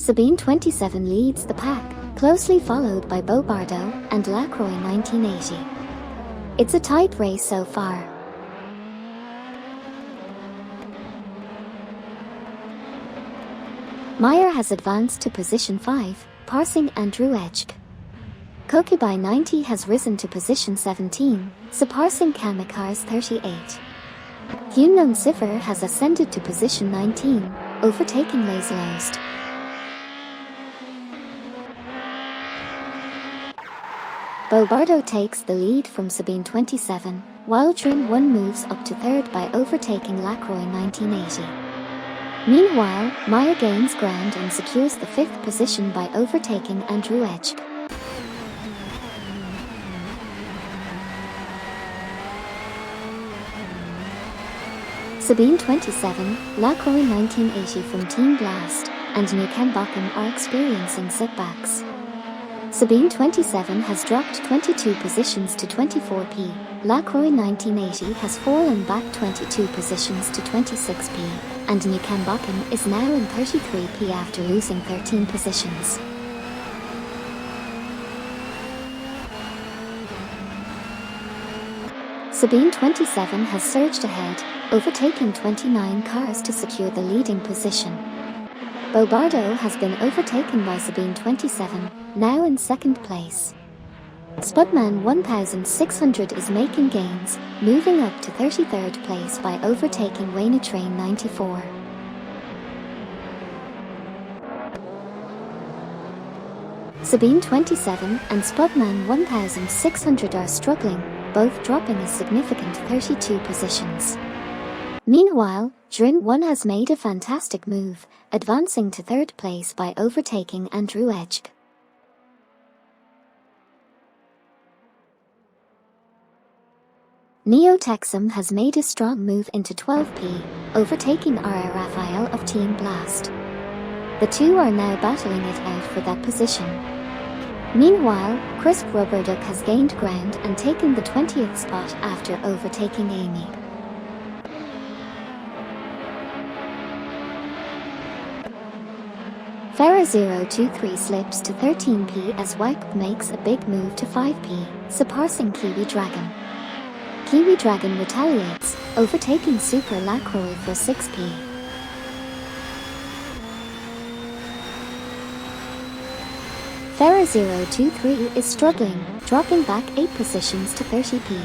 Sabine 27 leads the pack, closely followed by Bobardo and Lacroix 1980. It's a tight race so far. Meyer has advanced to position 5, passing Andrew Edge. Kokubai 90 has risen to position 17, surpassing Kamikars 38. Hyunon Cipher has ascended to position 19, overtaking Laserlost. Bobardo takes the lead from Sabine 27, while Drin 1 moves up to third by overtaking Lacroix 1980. Meanwhile, Meyer gains ground and secures the 5th position by overtaking Andrew Edge. Sabine 27, Lacroix 1980 from Team Blast, and Newcambocken are experiencing setbacks. Sabine 27 has dropped 22 positions to 24p, Lacroix 1980 has fallen back 22 positions to 26p, and Newcambocken is now in 33p after losing 13 positions. Sabine 27 has surged ahead, overtaking 29 cars to secure the leading position. Bobardo has been overtaken by Sabine 27, now in 2nd place. Spudman 1600 is making gains, moving up to 33rd place by overtaking Wayne Train 94. Sabine 27 and Spudman 1600 are struggling, both dropping a significant 32 positions. Meanwhile, Drin 1 has made a fantastic move, advancing to 3rd place by overtaking Andrew Edge. Neo Texum has made a strong move into 12p, overtaking R.A. Raphael of Team Blast. The two are now battling it out for that position. Meanwhile, Crisp Rubberduck has gained ground and taken the 20th spot after overtaking Amy. Farah 023 slips to 13p as Wipe makes a big move to 5p, surpassing Kiwi Dragon. Kiwi Dragon retaliates, overtaking Super Lacroix for 6p. Farah 023 is struggling, dropping back 8 positions to 30p.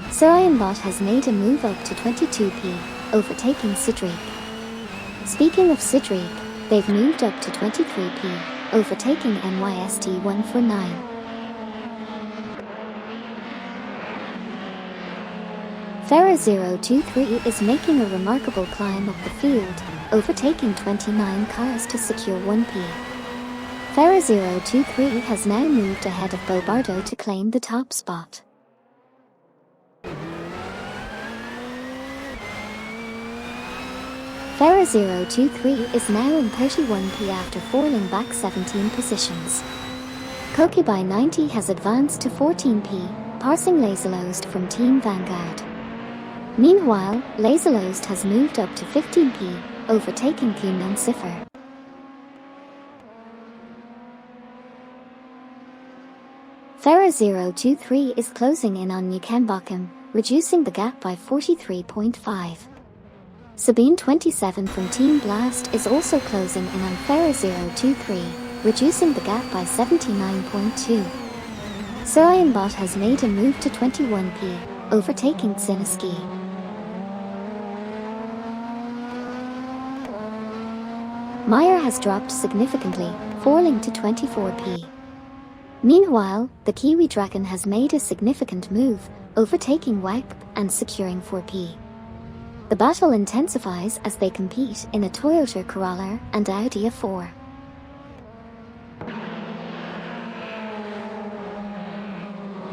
Sirionbot has made a move up to 22p, overtaking Sidriq. Speaking of Sidriq, they've moved up to 23p, overtaking NYST 1 for 9. Farah 023 is making a remarkable climb up the field, overtaking 29 cars to secure 1p. Farah 023 has now moved ahead of Bobardo to claim the top spot. Farah 023 is now in 31p after falling back 17 positions. Kokubai 90 has advanced to 14p, passing Laserlost from Team Vanguard. Meanwhile, Laserlost has moved up to 15p, overtaking Hyunon Cipher. Farah 023 is closing in on Newcambocken, reducing the gap by 43.5. Sabine 27 from Team Blast is also closing in on Farah 023, reducing the gap by 79.2. Sirionbot has made a move to 21p, overtaking Siniski. Meyer has dropped significantly, falling to 24p. Meanwhile, the Kiwi Dragon has made a significant move, overtaking Wipe and securing 4p. The battle intensifies as they compete in a Toyota Corolla and Audi A4.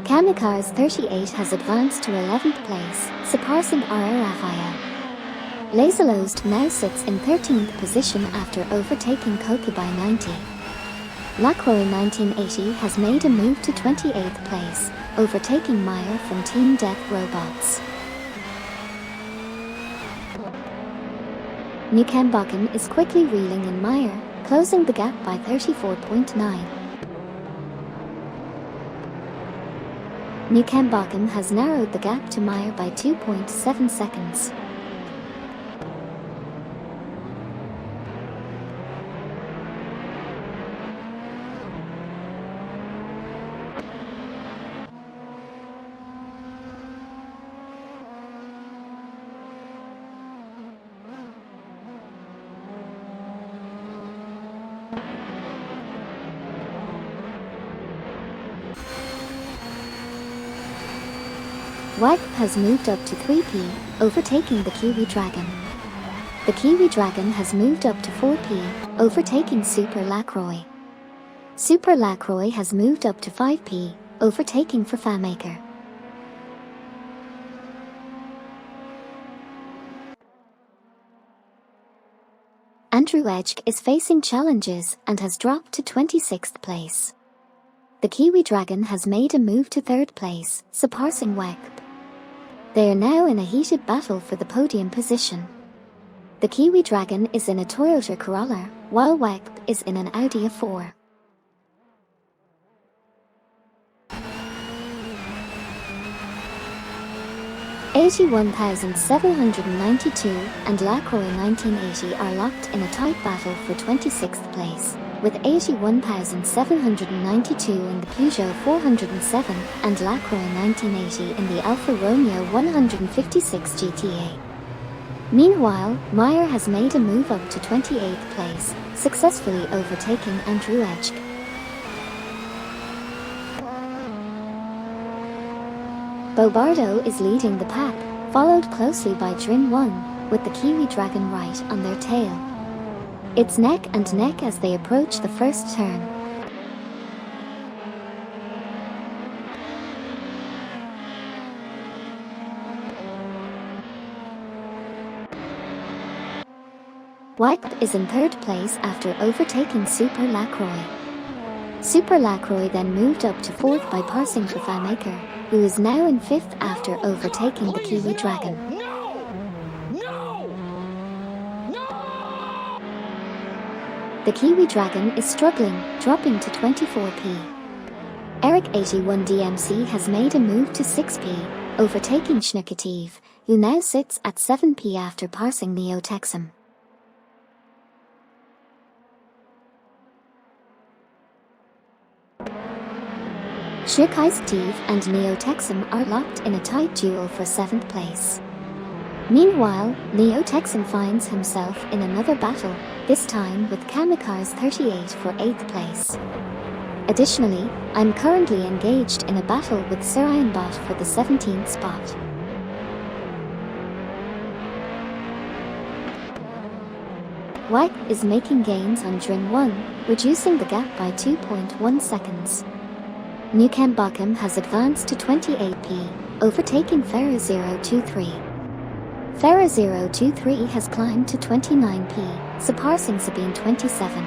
Kamikars 38 has advanced to 11th place, surpassing R.A. Raphael. Laserlost now sits in 13th position after overtaking Kokubai 90. Lacroix 1980 has made a move to 28th place, overtaking Meyer from Team Death Robots. Newcambocken is quickly reeling in Meyer, closing the gap by 34.9. Newcomb has narrowed the gap to Meyer by 2.7 seconds. Wagp has moved up to 3p, overtaking the Kiwi Dragon. The Kiwi Dragon has moved up to 4p, overtaking Super Lacroix. Super Lacroix has moved up to 5p, overtaking Fafamaker. Andrew Edge is facing challenges and has dropped to 26th place. The Kiwi Dragon has made a move to 3rd place, surpassing Wagp. They are now in a heated battle for the podium position. The Kiwi Dragon is in a Toyota Corolla, while Wagp is in an Audi A4. AG 1792 and Lacroix 1980 are locked in a tight battle for 26th place, with AG 1792 in the Peugeot 407 and Lacroix 1980 in the Alfa Romeo 156 GTA. Meanwhile, Meyer has made a move up to 28th place, successfully overtaking Andrew Edge. Bobardo is leading the pack, followed closely by Drin 1, with the Kiwi Dragon right on their tail. It's neck and neck as they approach the first turn. Wagp is in 3rd place after overtaking Super Lacroix. Super Lacroix then moved up to 4th by passing Fafamaker, who is now in 5th after overtaking the Kiwi Dragon. The Kiwi Dragon is struggling, dropping to 24p. Eric AG1DMC has made a move to 6p, overtaking Schnuckative, who now sits at 7p after passing Neo Texum. Schnuckative and Neo Texum are locked in a tight duel for 7th place. Meanwhile, Neo Texum finds himself in another battle, this time with Kamikaze 38 for 8th place. Additionally, I'm currently engaged in a battle with Sirionbot for the 17th spot. Wagp is making gains on Drin 1, reducing the gap by 2.1 seconds. Newcomb has advanced to 28p, overtaking Ferra 023. Ferra 023 has climbed to 29p, surpassing Sabine 27.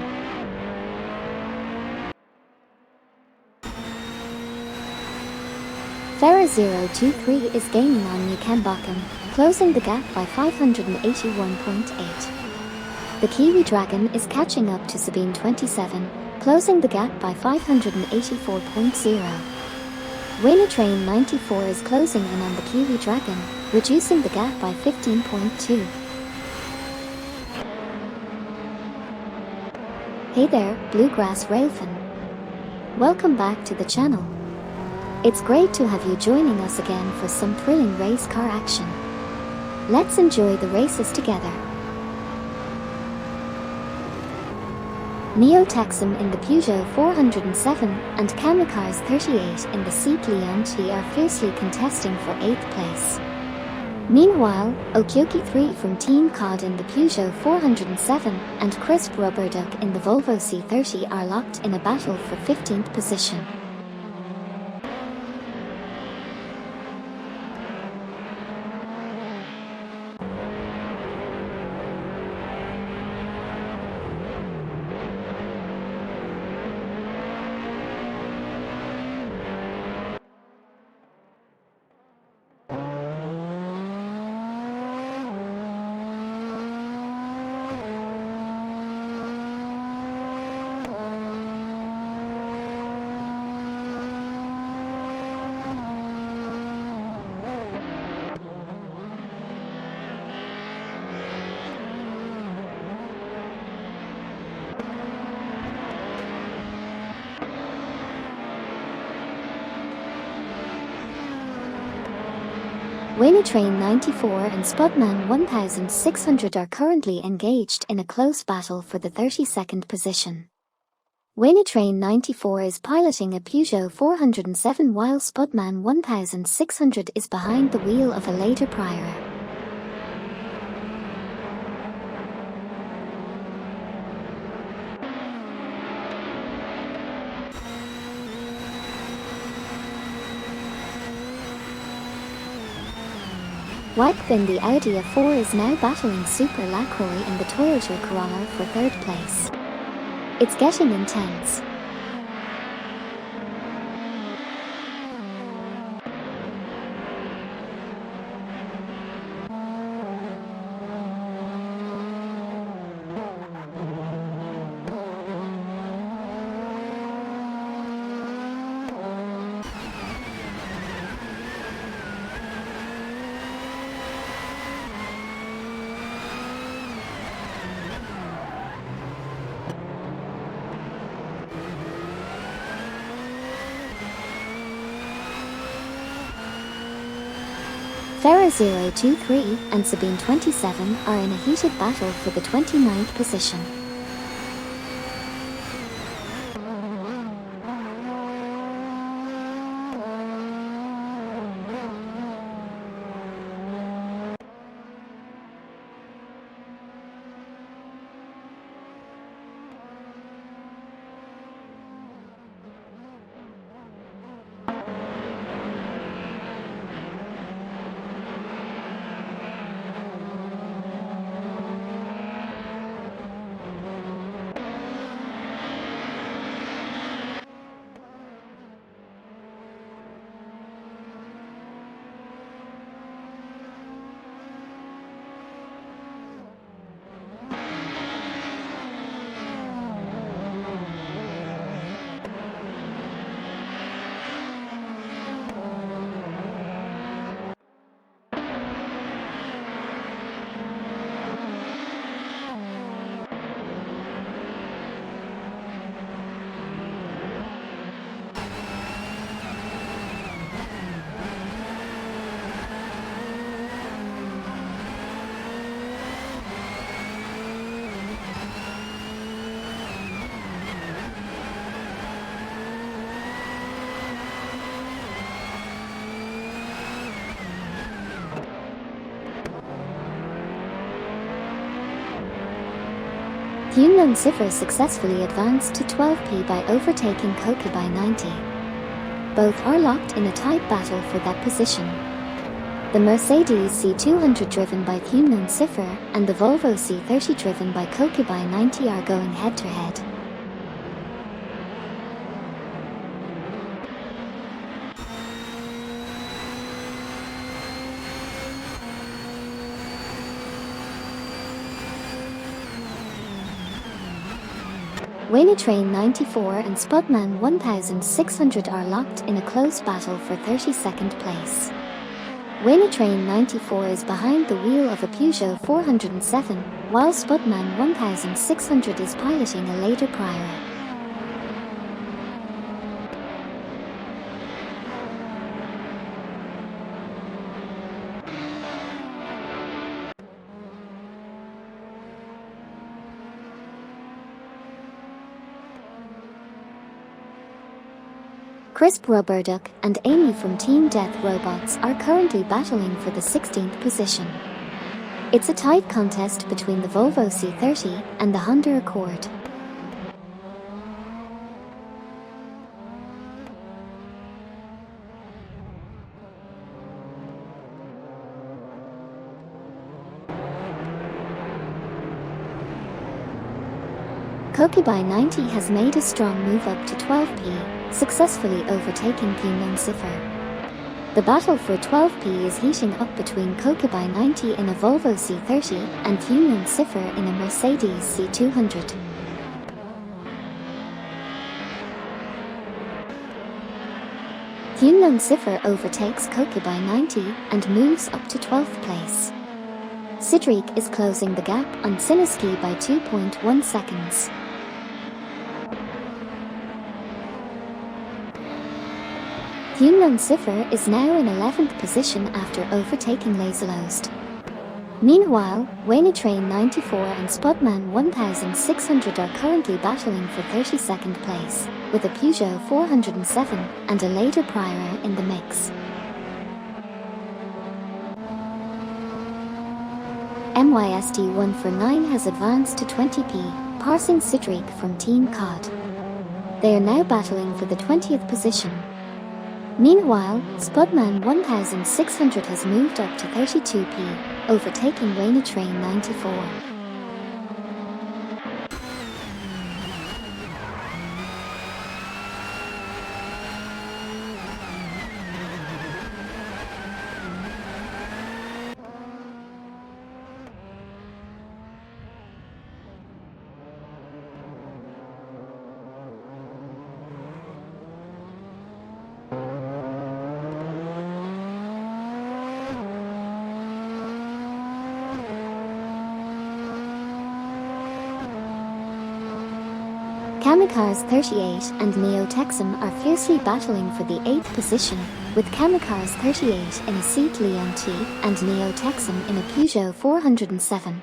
Ferra 023 is gaining on Newcomb, closing the gap by 581.8. The Kiwi Dragon is catching up to Sabine 27, closing the gap by 584.0. Wayne Train 94 is closing in on the Kiwi Dragon, reducing the gap by 15.2. Hey there, Bluegrass Railfan. Welcome back to the channel. It's great to have you joining us again for some thrilling race car action. Let's enjoy the races together. Neo Texum in the Peugeot 407 and Kamikaze 38 in the Seat Leon T are fiercely contesting for 8th place. Meanwhile, Okyoki 3 from Team COD in the Peugeot 407 and Crisp Rubber Duck in the Volvo C30 are locked in a battle for 15th position. Train 94 and Spudman 1600 are currently engaged in a close battle for the 32nd position. Train 94 is piloting a Peugeot 407 while Spudman 1600 is behind the wheel of a later Prior. Wagbin the Audi A4 is now battling Super LaCroix in the Toyota Corolla for third place. It's getting intense. Farah 023 and Sabine 27 are in a heated battle for the 29th position. Yunnan Cipher successfully advanced to 12P by overtaking Koke by 90. Both are locked in a tight battle for that position. The Mercedes C200 driven by Yunnan Cipher and the Volvo C30 driven by Koke by 90 are going head-to-head. Train 94 and Spudman 1600 are locked in a close battle for 32nd place. Train 94 is behind the wheel of a Peugeot 407, while Spudman 1600 is piloting a later Prior. Chris Roberduck and Amy from Team Death Robots are currently battling for the 16th position. It's a tight contest between the Volvo C30 and the Honda Accord. Koke by 90 has made a strong move up to 12P, successfully overtaking Yunnan Cipher. The battle for 12P is heating up between Koke by 90 in a Volvo C30 and Yunnan Cipher in a Mercedes C200. Yunnan Cipher overtakes Koke by 90 and moves up to 12th place. Sidriq is closing the gap on Siniski by 2.1 seconds. Hyundai Cipher is now in 11th position after overtaking Laserlost. Meanwhile, Wayne Train 94 and Spudman 1600 are currently battling for 32nd place, with a Peugeot 407 and a later Prior in the mix. MYST 149 has advanced to 20p, passing Cedric from Team COD. They are now battling for the 20th position. Meanwhile, Spudman 1600 has moved up to 32p, overtaking Wayne Train 94. Kamikaze 38 and Neo Texum are fiercely battling for the 8th position, with Kamikaze 38 in a Seat Leon T and Neo Texum in a Peugeot 407.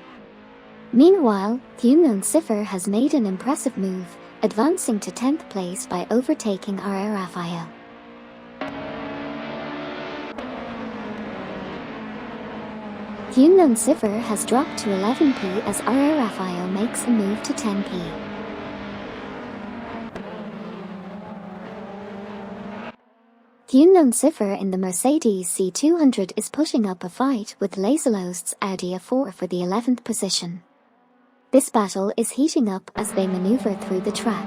Meanwhile, Hyundai Cipher has made an impressive move, advancing to 10th place by overtaking RR Raphael. Hyundai Cipher has dropped to 11p as RR Raphael makes a move to 10p. Hyundai Cipher in the Mercedes C200 is pushing up a fight with Laserlost's Audi A4 for the 11th position. This battle is heating up as they maneuver through the track.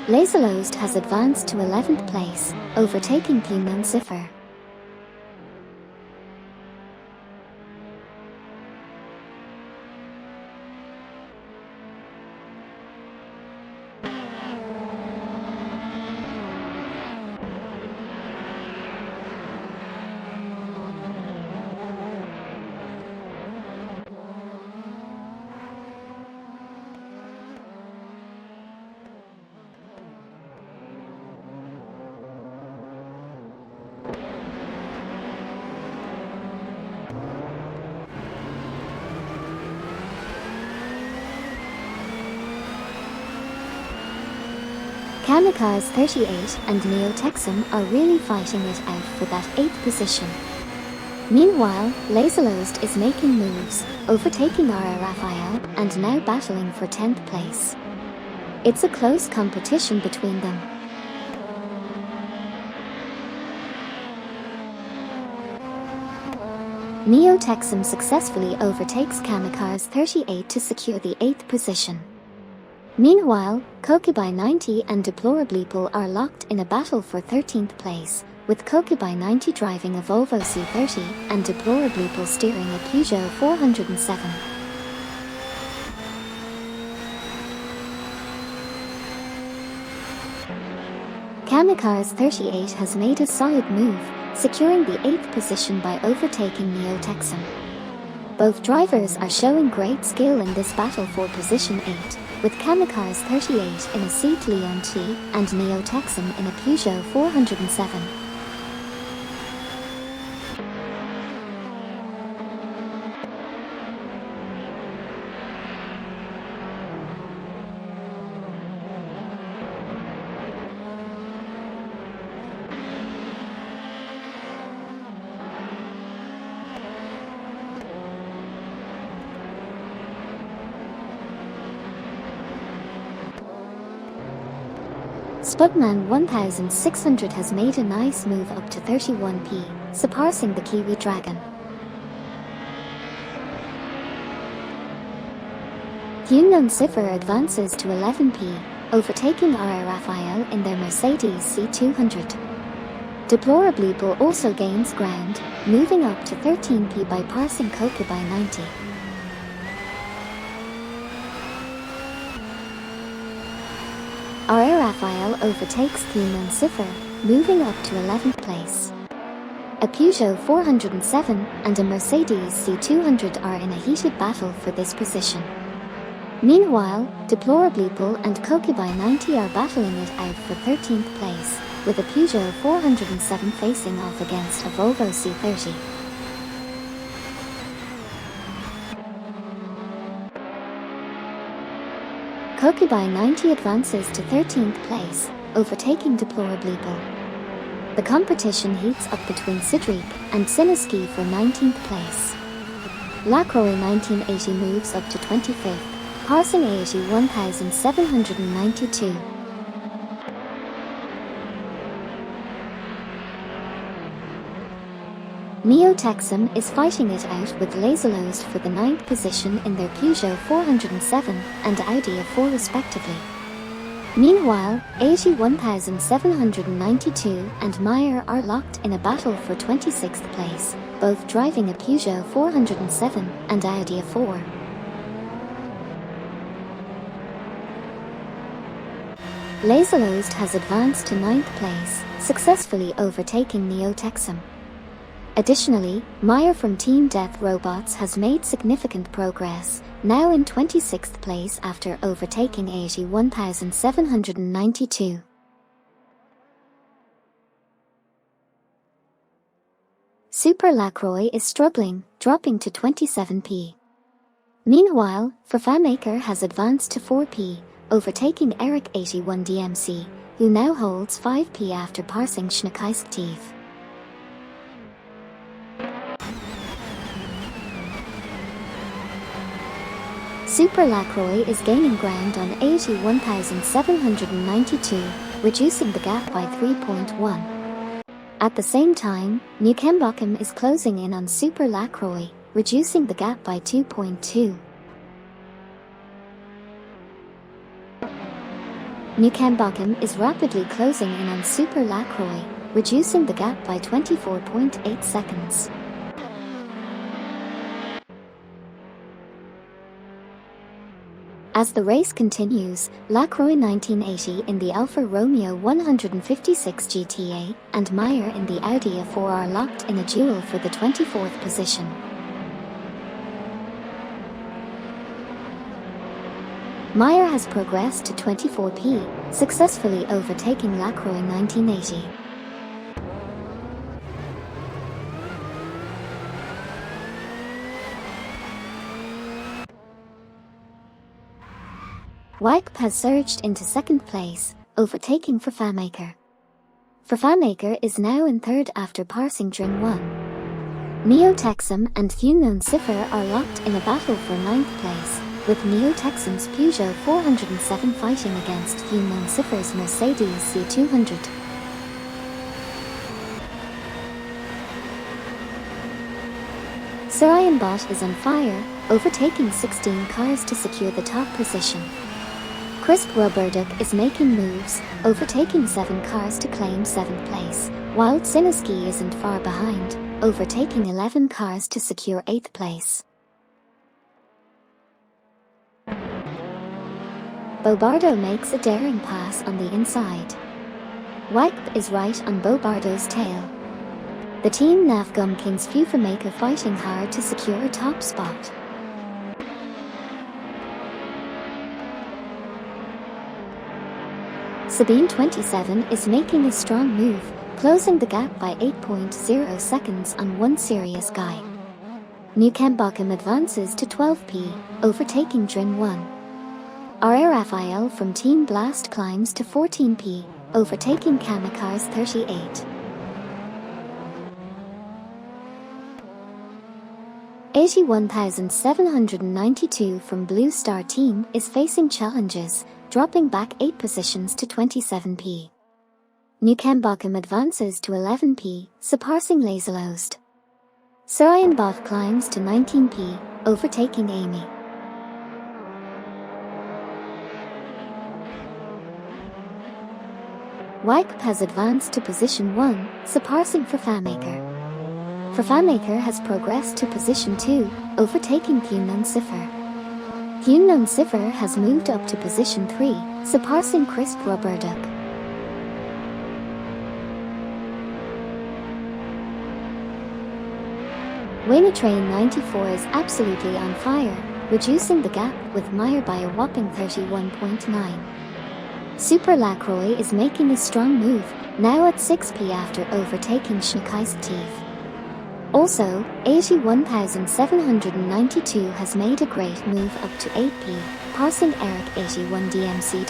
Laserlost has advanced to 11th place, overtaking Hyundai Cipher. Kamikaze 38 and Neo Texum are really fighting it out for that 8th position. Meanwhile, Laserlost is making moves, overtaking RR Raphael and now battling for 10th place. It's a close competition between them. Neo Texum successfully overtakes Kamikaze 38 to secure the 8th position. Meanwhile, Kokubai 90 and Deplorableeple are locked in a battle for 13th place, with Kokubai 90 driving a Volvo C30 and Deplorableeple steering a Peugeot 407. Kamikaze 38 has made a solid move, securing the 8th position by overtaking Neo Texum. Both drivers are showing great skill in this battle for position 8, with Kamikaze 38 in a Seat Leon T and Neo Texum in a Peugeot 407. Spudman 1600 has made a nice move up to 31p, surpassing the Kiwi Dragon. Hyundai Cipher advances to 11p, overtaking RR Raphael in their Mercedes C200. Deplorableeple also gains ground, moving up to 13p by passing Kokubai 90. RR Raphael overtakes Hyundai Cipher, moving up to 11th place. A Peugeot 407 and a Mercedes C200 are in a heated battle for this position. Meanwhile, Deplorableeple and Kokubai90 are battling it out for 13th place, with a Peugeot 407 facing off against a Volvo C30. Kokubai90 advances to 13th place, overtaking Deplorableeple. The competition heats up between Cedric and Siniski for 19th place. Lacroix 1980 moves up to 25th, passing ASI 1792. Neo Texum is fighting it out with Laserlost for the 9th position in their Peugeot 407 and Audi A4 respectively. Meanwhile, ASI 1792 and Meyer are locked in a battle for 26th place, both driving a Peugeot 407 and Audi A4. Laserlost has advanced to 9th place, successfully overtaking Neo Texum. Additionally, Meyer from Team Death Robots has made significant progress, now in 26th place after overtaking ASI 1792. Super Lacroix is struggling, dropping to 27p. Meanwhile, Fafamaker has advanced to 4p, overtaking Eric 81 DMC, who now holds 5p after passing Schneekeisktief. Super Lacroix is gaining ground on ASI 1792, reducing the gap by 3.1. At the same time, Newcombochum is closing in on Super Lacroix, reducing the gap by 2.2. Newcombochum is rapidly closing in on Super Lacroix, reducing the gap by 24.8 seconds. As the race continues, Lacroix 1980 in the Alfa Romeo 156 GTA and Meyer in the Audi A4 are locked in a duel for the 24th position. Meyer has progressed to 24p, successfully overtaking Lacroix 1980. Wyke has surged into 2nd place, overtaking Fafamaker. Fafamaker is now in 3rd after passing Drin 1. Neo Texum and Funon Cipher are locked in a battle for 9th place, with Neo Texum's Peugeot 407 fighting against Funon Cipher's Mercedes C200. Sarayanbot is on fire, overtaking 16 cars to secure the top position. Crisp Roberduck is making moves, overtaking 7 cars to claim 7th place, while Siniski isn't far behind, overtaking 11 cars to secure 8th place. Bobardo makes a daring pass on the inside. Wyke is right on Bobardo's tail. The Team Navgum Kings Fufamaker fighting hard to secure a top spot. Sabine 27 is making a strong move, closing the gap by 8.0 seconds on one serious guy. Newcombochum advances to 12p, overtaking Drin 1. R.A. Raphael from Team Blast climbs to 14p, overtaking Kamikaze 38. ASI 1792 from Blue Star Team is facing challenges, dropping back 8 positions to 27p. Newcombochum advances to 11p, surpassing Laserlost. Sarayanbot climbs to 19p, overtaking Amy. Wyke has advanced to position 1, surpassing Fafamaker. Fafamaker has progressed to position 2, overtaking Funon Cipher. Funon Cipher has moved up to position 3, surpassing Crisp Roberduck. Wayne Train 94 is absolutely on fire, reducing the gap with Meyer by a whopping 31.9. Super Lacroix is making a strong move, now at 6p after overtaking Schneckeistiv. Also, AG 1792 has made a great move up to 8p, passing Eric AG1DMC.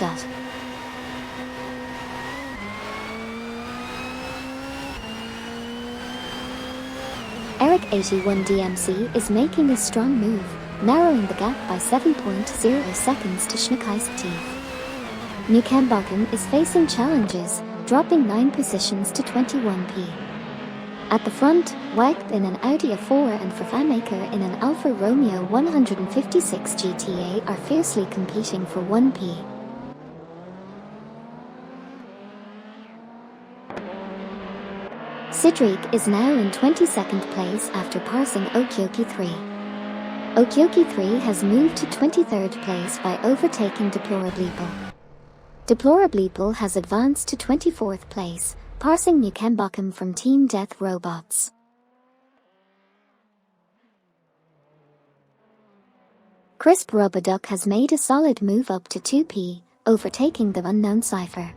Eric AG1DMC is making a strong move, narrowing the gap by 7.0 seconds to Schneckeistiv. Newcambocken is facing challenges, dropping 9 positions to 21p. At the front, Wagp in an Audi A4 and Vervaarmaker in an Alfa Romeo 156 GTA are fiercely competing for 1p. Sidric is now in 22nd place after passing Okioki 3. Okioki 3 has moved to 23rd place by overtaking Deplorableeple. Deplorableeple has advanced to 24th place, passing Newcambocken from Team Death Robots. Crisp Roboduck has made a solid move up to 2p, overtaking the unknown Cypher.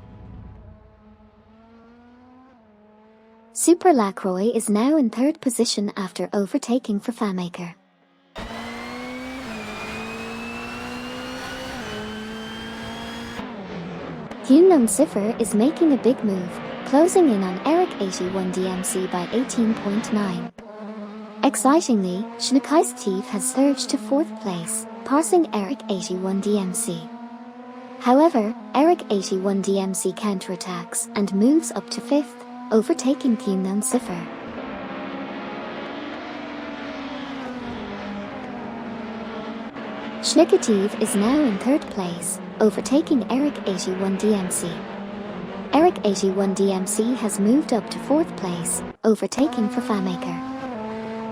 Super Lacroix is now in 3rd position after overtaking Vervaarmaker. Unknown Cipher is making a big move, closing in on Eric AG1DMC by 18.9. Excitingly, Schneckeistiv has surged to 4th place, passing Eric AG1DMC. However, Eric AG1DMC counterattacks and moves up to 5th, overtaking Unknown Cipher. Schneckeistiv is now in 3rd place, overtaking Eric AG1DMC. Eric AG1DMC has moved up to 4th place, overtaking Vervaarmaker.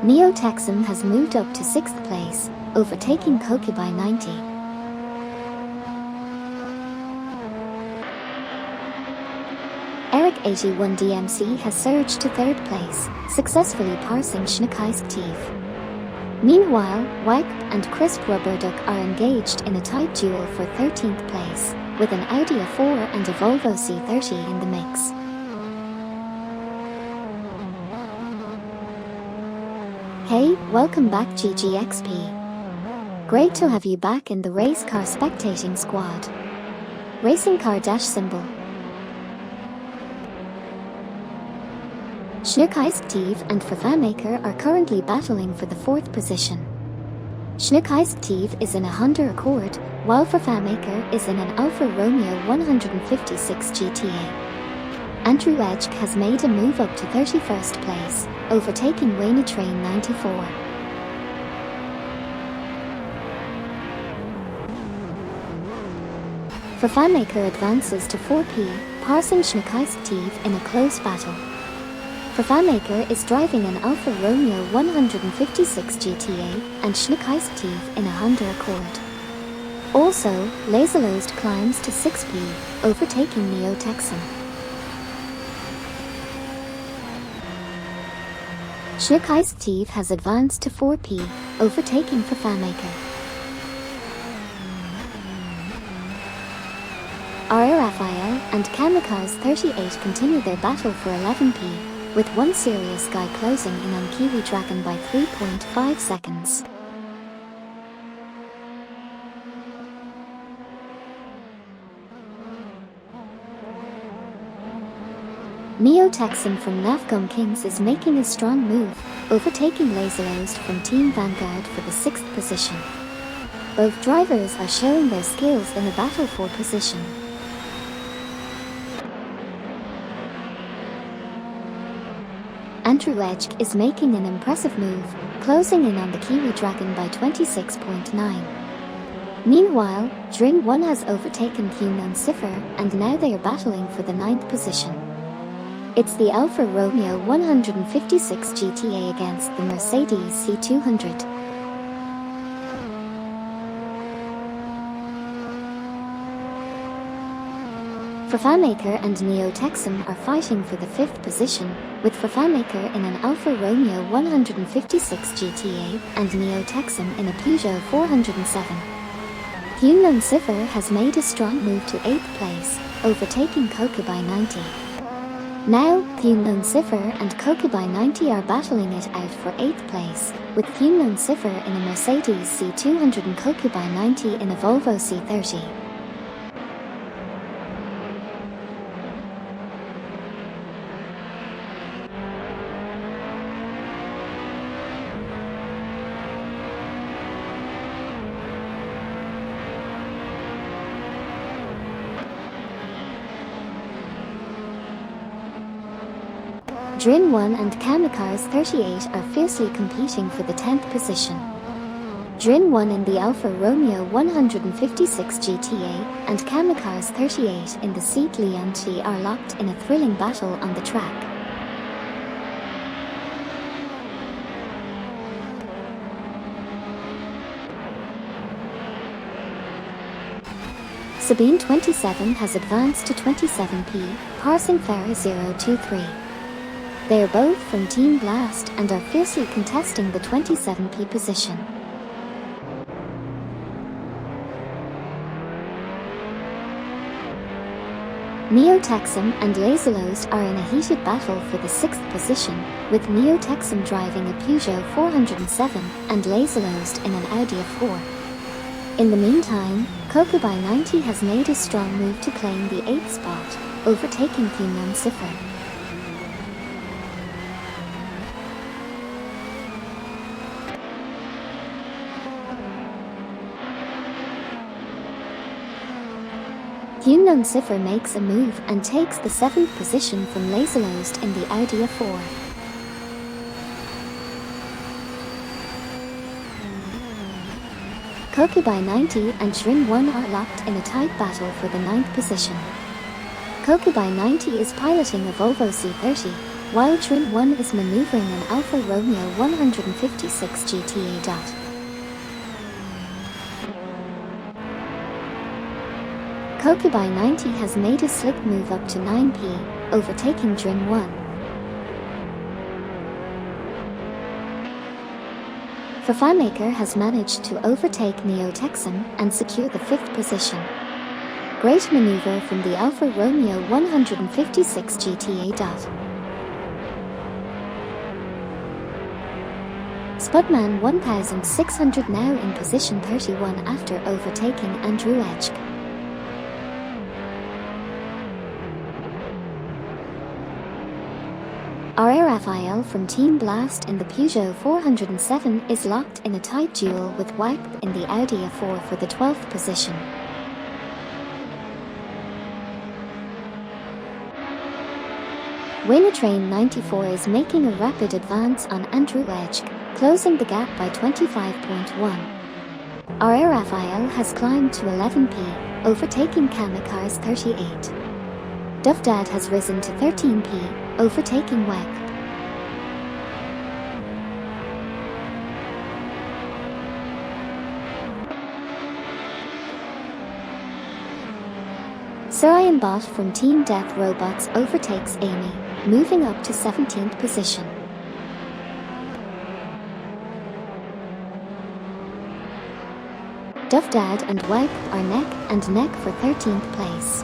Neo Texan has moved up to 6th place, overtaking Koki by 90. Eric AG1DMC has surged to 3rd place, successfully passing Schneckeistiv. Meanwhile, Wagp and Crisp Roboduck are engaged in a tight duel for 13th place, with an Audi A4 and a Volvo C30 in the mix. Hey, welcome back GGXP. Great to have you back in the race car spectating squad. Racing car dash symbol. Schneckeistiv and Vervaarmaker are currently battling for the 4th position. Schneckeistiv is in a Honda Accord, while Vervaarmaker is in an Alfa Romeo 156 GTA. Andrew Edge has made a move up to 31st place, overtaking Wayne Train 94. Vervaarmaker advances to 4p, passing Schneckeistiv in a close battle. Vervaarmaker is driving an Alfa Romeo 156 GTA and Schneckeistiv in a Honda Accord. Also, Laserlost climbs to 6p, overtaking Neo Texan. Schneckeistiv has advanced to 4p, overtaking Vervaarmaker. R. Raphael and Kamikaze 38 continue their battle for 11p, with one serious guy closing in on Kiwi Dragon by 3.5 seconds. Neo Texan from Navgum Kings is making a strong move, overtaking Laserlost from Team Vanguard for the 6th position. Both drivers are showing their skills in a battle for position. Andrew Edge is making an impressive move, closing in on the Kiwi Dragon by 26.9. Meanwhile, Dring 1 has overtaken Unknown Cipher and now they are battling for the 9th position. It's the Alfa Romeo 156 GTA against the Mercedes C200. FIMAker and Neo Texum are fighting for the 5th position, with FIMAker in an Alfa Romeo 156 GTA and Neo Texum in a Peugeot 407. Hyundai Cipher has made a strong move to 8th place, overtaking Coca by 90. Now, Hyundai Cipher and Coca by 90 are battling it out for 8th place, with Hyundai Cipher in a Mercedes C200 and Coca by 90 in a Volvo C30. Drin 1 and Kamikars 38 are fiercely competing for the 10th position. Drin 1 in the Alfa Romeo 156 GTA and Kamikars 38 in the Seat Leonti are locked in a thrilling battle on the track. Sabine 27 has advanced to 27P, passing Farah 023. They are both from Team Blast and are fiercely contesting the 27P position. Neo Texum and Laserlost are in a heated battle for the 6th position, with Neo Texum driving a Peugeot 407 and Laserlost in an Audi A4. In the meantime, Coca by 90 has made a strong move to claim the 8th spot, overtaking Hyundai Cipher. Hyundai Cipher makes a move and takes the 7th position from Laserlost in the Audi A4. Coca by 90 and Drin 1 are locked in a tight battle for the 9th position. Coca by 90 is piloting a Volvo C30, while Drin 1 is maneuvering an Alfa Romeo 156 GTA. Coca by 90 has made a slick move up to 9P, overtaking Drin 1. FIMAker has managed to overtake Neo Texum and secure the 5th position. Great maneuver from the Alfa Romeo 156 GTA. Spudman 1600 now in position 31 after overtaking Andrew Edge. RRFIL from Team Blast in the Peugeot 407 is locked in a tight duel with WAP in the Audi A4 for the 12th position. Waynetrain 94 is making a rapid advance on Andrew Edge, closing the gap by 25.1. RRFIL has climbed to 11P, overtaking Kamikars 38. Duvdad has risen to 13P, overtaking WAP. Sarayan Bot from Team Death Robots overtakes Amy, moving up to 17th position. Duvdad and WAP are neck and neck for 13th place.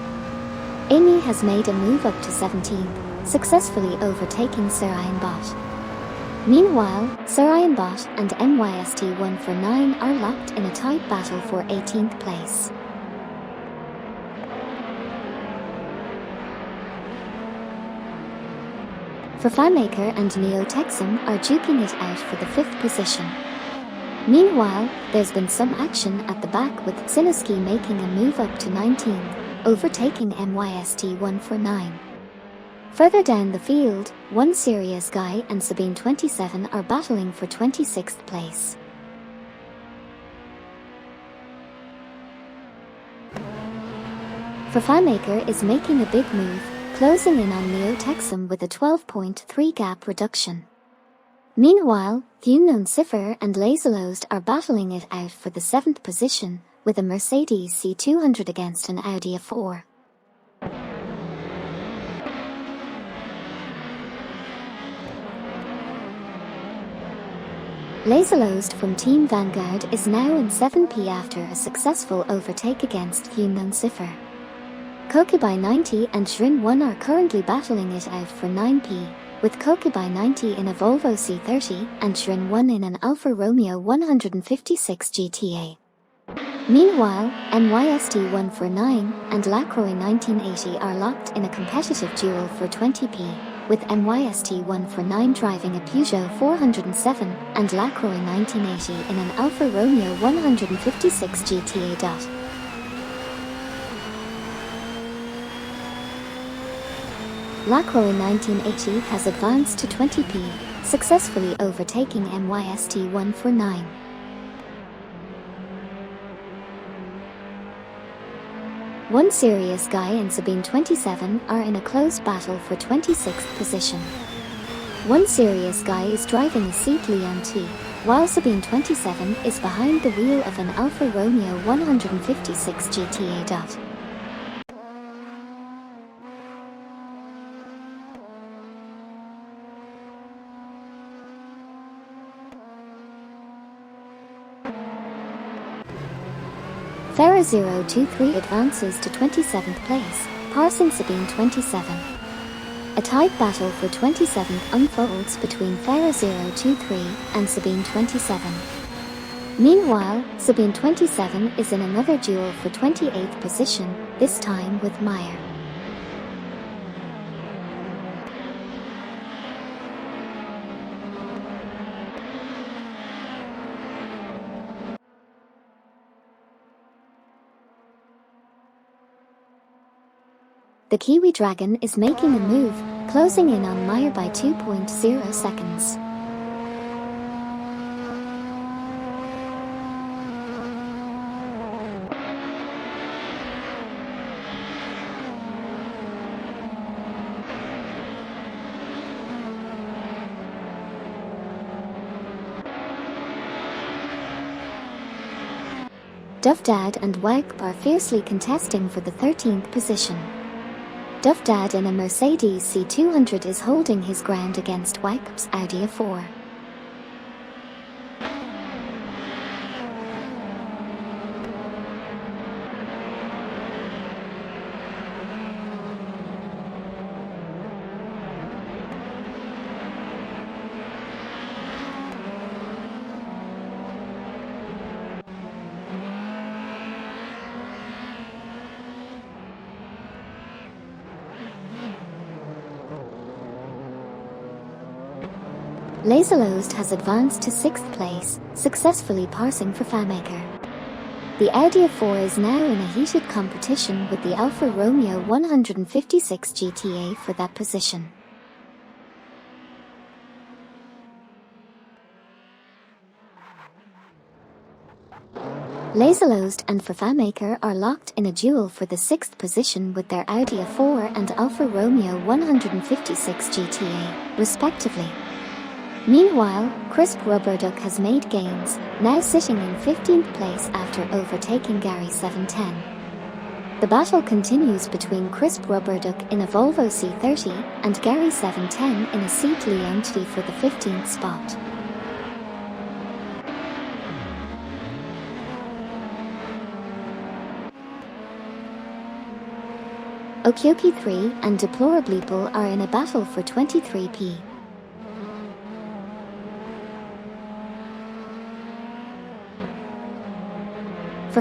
Amy has made a move up to 17th, successfully overtaking Sarayan Bot. Meanwhile, Sarayan Bot and MYST149 are locked in a tight battle for 18th place. FIMAker and Neo Texum are duking it out for the 5th position. Meanwhile, there's been some action at the back with Zinowski making a move up to 19, overtaking MYST149. Further down the field, One Serious Guy and Sabine 27 are battling for 26th place. FIMAker is making a big move, closing in on Neo Texum with a 12.3 gap reduction. Meanwhile, Hyundai Cipher and Laserlost are battling it out for the 7th position, with a Mercedes C200 against an Audi A4. Laserlost from Team Vanguard is now in 7p after a successful overtake against Human Cipher. Kokubai 90 and Shrin 1 are currently battling it out for 9p, with Kokubai 90 in a Volvo C30 and Shrin 1 in an Alfa Romeo 156 GTA. Meanwhile, NYST 149 and Lacroix 1980 are locked in a competitive duel for 20p, with NYST 149 driving a Peugeot 407 and Lacroix 1980 in an Alfa Romeo 156 GTA. Lacroix 1980 has advanced to 20p, successfully overtaking NYST 149. One Serious Guy and Sabine 27 are in a close battle for 26th position. One Serious Guy is driving a Seat Leon T, while Sabine 27 is behind the wheel of an Alfa Romeo 156 GTA. Ferrer 023 advances to 27th place, passing Sabine 27. A tight battle for 27th unfolds between Ferrer 023 and Sabine 27. Meanwhile, Sabine 27 is in another duel for 28th position, this time with Meyer. The Kiwi Dragon is making a move, closing in on Meyer by 2.0 seconds. Duvdad and Wagp are fiercely contesting for the 13th position. Duvdad in a Mercedes C200 is holding his ground against Wagp's Audi A4. Laserlost has advanced to 6th place, successfully passing for FAMaker. The Audi A4 is now in a heated competition with the Alfa Romeo 156 GTA for that position. Laserlost and FAMaker are locked in a duel for the 6th position with their Audi A4 and Alfa Romeo 156 GTA, respectively. Meanwhile, Crisp Rubberduck has made gains, now sitting in 15th place after overtaking Gary 710. The battle continues between Crisp Rubberduck in a Volvo C30 and Gary 710 in a Seat Leon T for the 15th spot. Okyoki 3 and Deplorableeple are in a battle for 23p.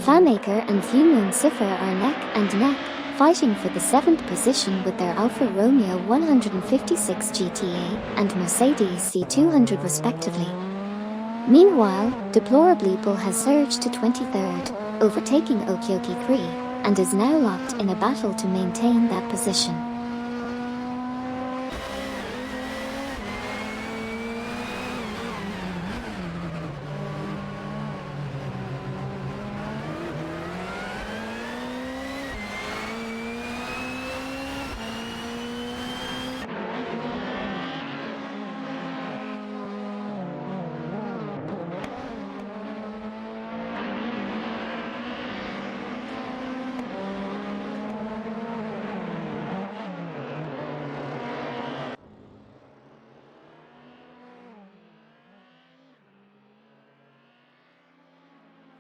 FAMaker and Human Cipher are neck and neck, fighting for the 7th position with their Alfa Romeo 156 GTA and Mercedes C200 respectively. Meanwhile, Deplorableeple has surged to 23rd, overtaking Okyoki 3, and is now locked in a battle to maintain that position.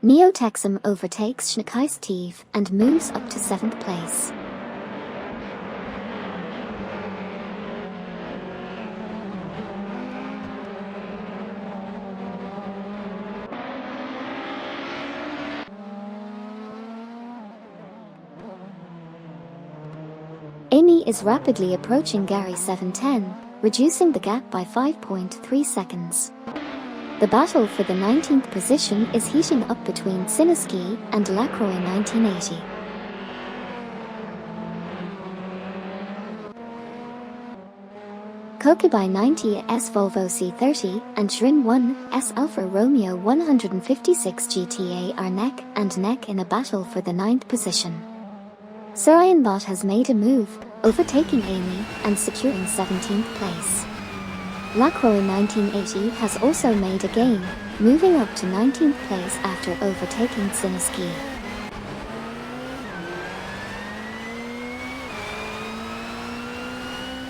Neo-Texum overtakes Schnekeistev and moves up to 7th place. Amy is rapidly approaching Gary 710, reducing the gap by 5.3 seconds. The battle for the 19th position is heating up between Sineski and Lacroix 1980. Kokubai 90S Volvo C30 and Shrin 1S Alfa Romeo 156 GTA are neck and neck in a battle for the 9th position. Sarayanbot has made a move, overtaking Amy and securing 17th place. Lacroix 1980 has also made a gain, moving up to 19th place after overtaking Sineski.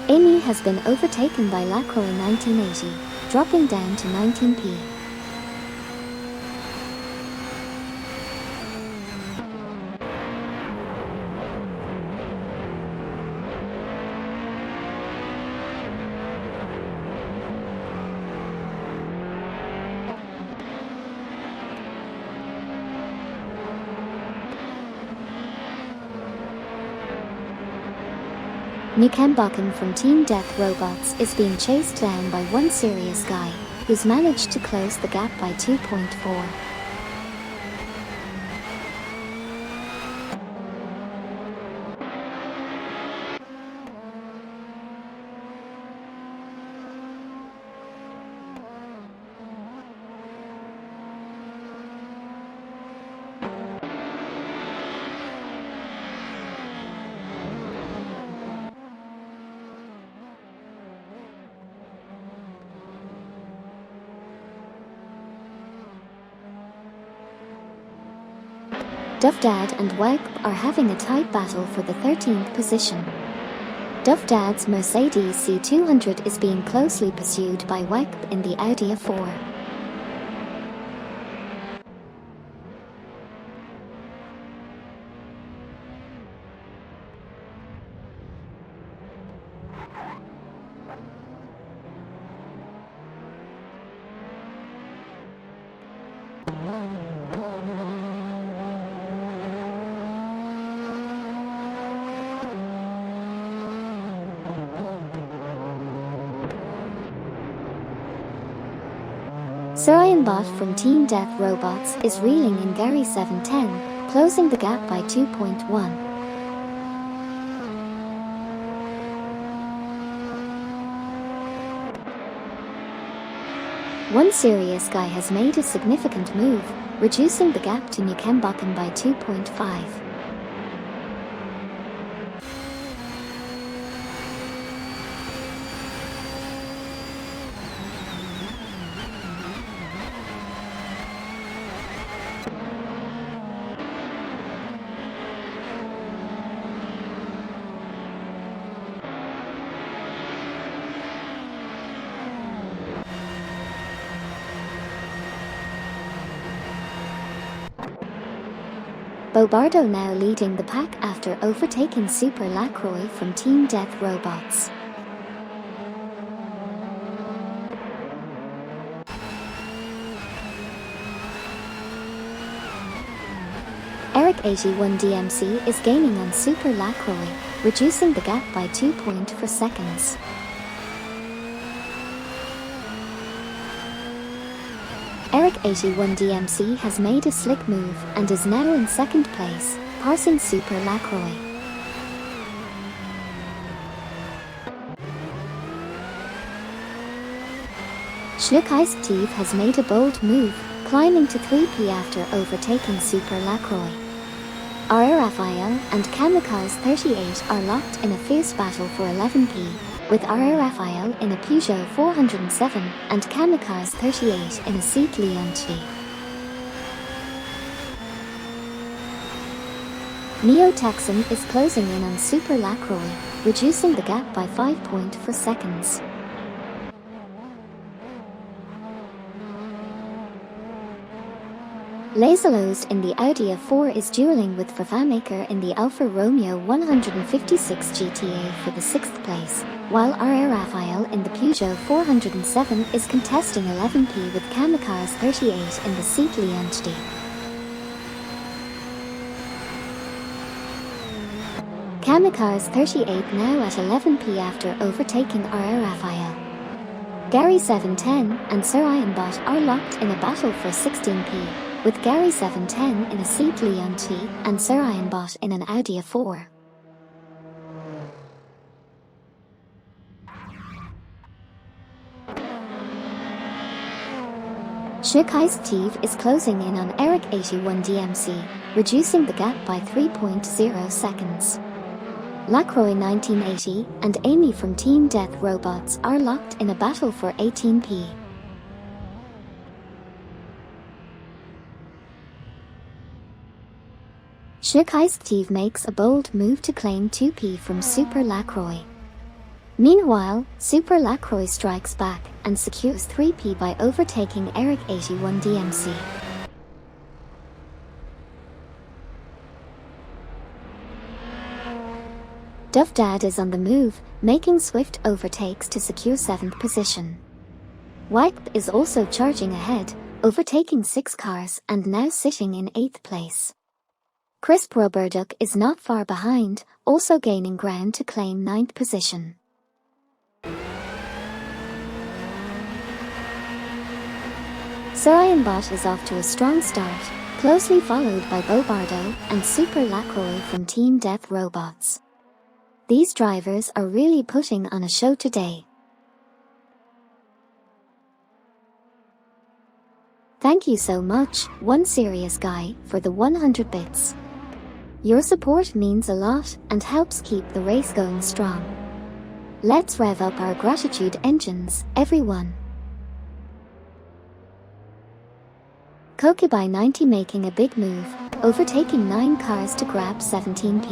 Amy has been overtaken by Lacroix 1980, dropping down to 19p. Nukembakken from Team Death Robots is being chased down by one serious guy, who's managed to close the gap by 2.4. Dovdad and Wegb are having a tight battle for the 13th position. Dovdad's Mercedes C200 is being closely pursued by Wegb in the Audi A4. Sarayanbot from Team Death Robots is reeling in Gary 710, closing the gap by 2.1. One serious guy has made a significant move, reducing the gap to Nukembakken by 2.5. Bobardo now leading the pack after overtaking Super Lacroix from Team Death Robots. Eric 81 DMC is gaining on Super Lacroix, reducing the gap by 2.4 seconds. Eric 81 DMC has made a slick move and is now in 2nd place, passing Super Lacroix. Schnekeistev has made a bold move, climbing to 3p after overtaking Super Lacroix. RR Raphael and Kamikaze 38 are locked in a fierce battle for 11p, with RR Raphael in a Peugeot 407 and Kamikaze 38 in a Seat Leonti. Neo-Texum is closing in on Super Lacroix, reducing the gap by 5.4 seconds. Laserlost in the Audi A4 is dueling with Vervamaker in the Alfa Romeo 156 GTA for the 6th place, while R.A. Raphael in the Peugeot 407 is contesting 11p with Kamikaze 38 in the Seat Leonti. Kamikaze 38 now at 11p after overtaking R.A. Raphael. Gary 710 and Sir Ironbot are locked in a battle for 16p, with Gary 710 in a Seat Leonti and Sir Ironbot in an Audi A4. Steve is closing in on Eric 81 DMC, reducing the gap by 3.0 seconds. Lacroix 1980 and Amy from Team Death Robots are locked in a battle for 18p. Steve makes a bold move to claim 2p from Super Lacroix. Meanwhile, Super Lacroix strikes back and secures 3p by overtaking Eric 81 DMC. Duff Dad is on the move, making swift overtakes to secure 7th position. Wipe is also charging ahead, overtaking 6 cars and now sitting in 8th place. Crisp Rubberduck is not far behind, also gaining ground to claim 9th position. Sir Ironbot is off to a strong start, closely followed by Bobardo and Super Lacroix from Team Death Robots. These drivers are really putting on a show today. Thank you so much, One Serious Guy, for the 100 bits. Your support means a lot and helps keep the race going strong. Let's rev up our gratitude engines, everyone. Kokubai 90 making a big move, overtaking 9 cars to grab 17p.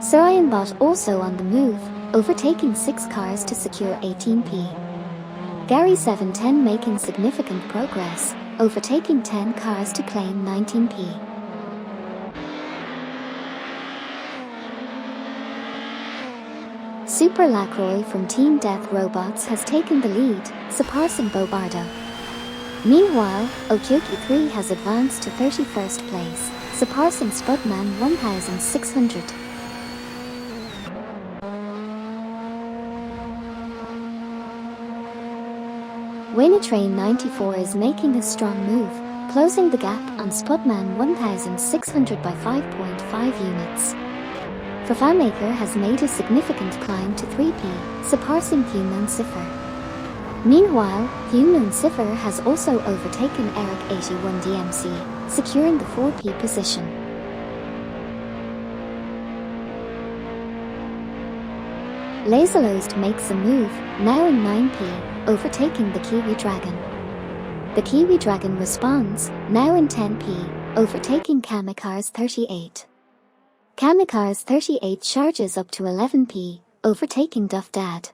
Sir Ironbot also on the move, overtaking 6 cars to secure 18p. Gary 710 making significant progress, overtaking 10 cars to claim 19p. Super Lacroix from Team Death Robots has taken the lead, surpassing Bobardo. Meanwhile, Okyoki 3 has advanced to 31st place, surpassing Spudman 1600. Waynetrain 94 is making a strong move, closing the gap on Spudman 1600 by 5.5 units. Vervamaker has made a significant climb to 3p, surpassing Human Cipher. Meanwhile, Human Cipher has also overtaken Eric 81 DMC, securing the 4p position. Laserlost makes a move, now in 9p, overtaking the Kiwi Dragon. The Kiwi Dragon responds, now in 10p, overtaking Kamikaze 38. Kamikaze 38 charges up to 11p, overtaking Duff Dad.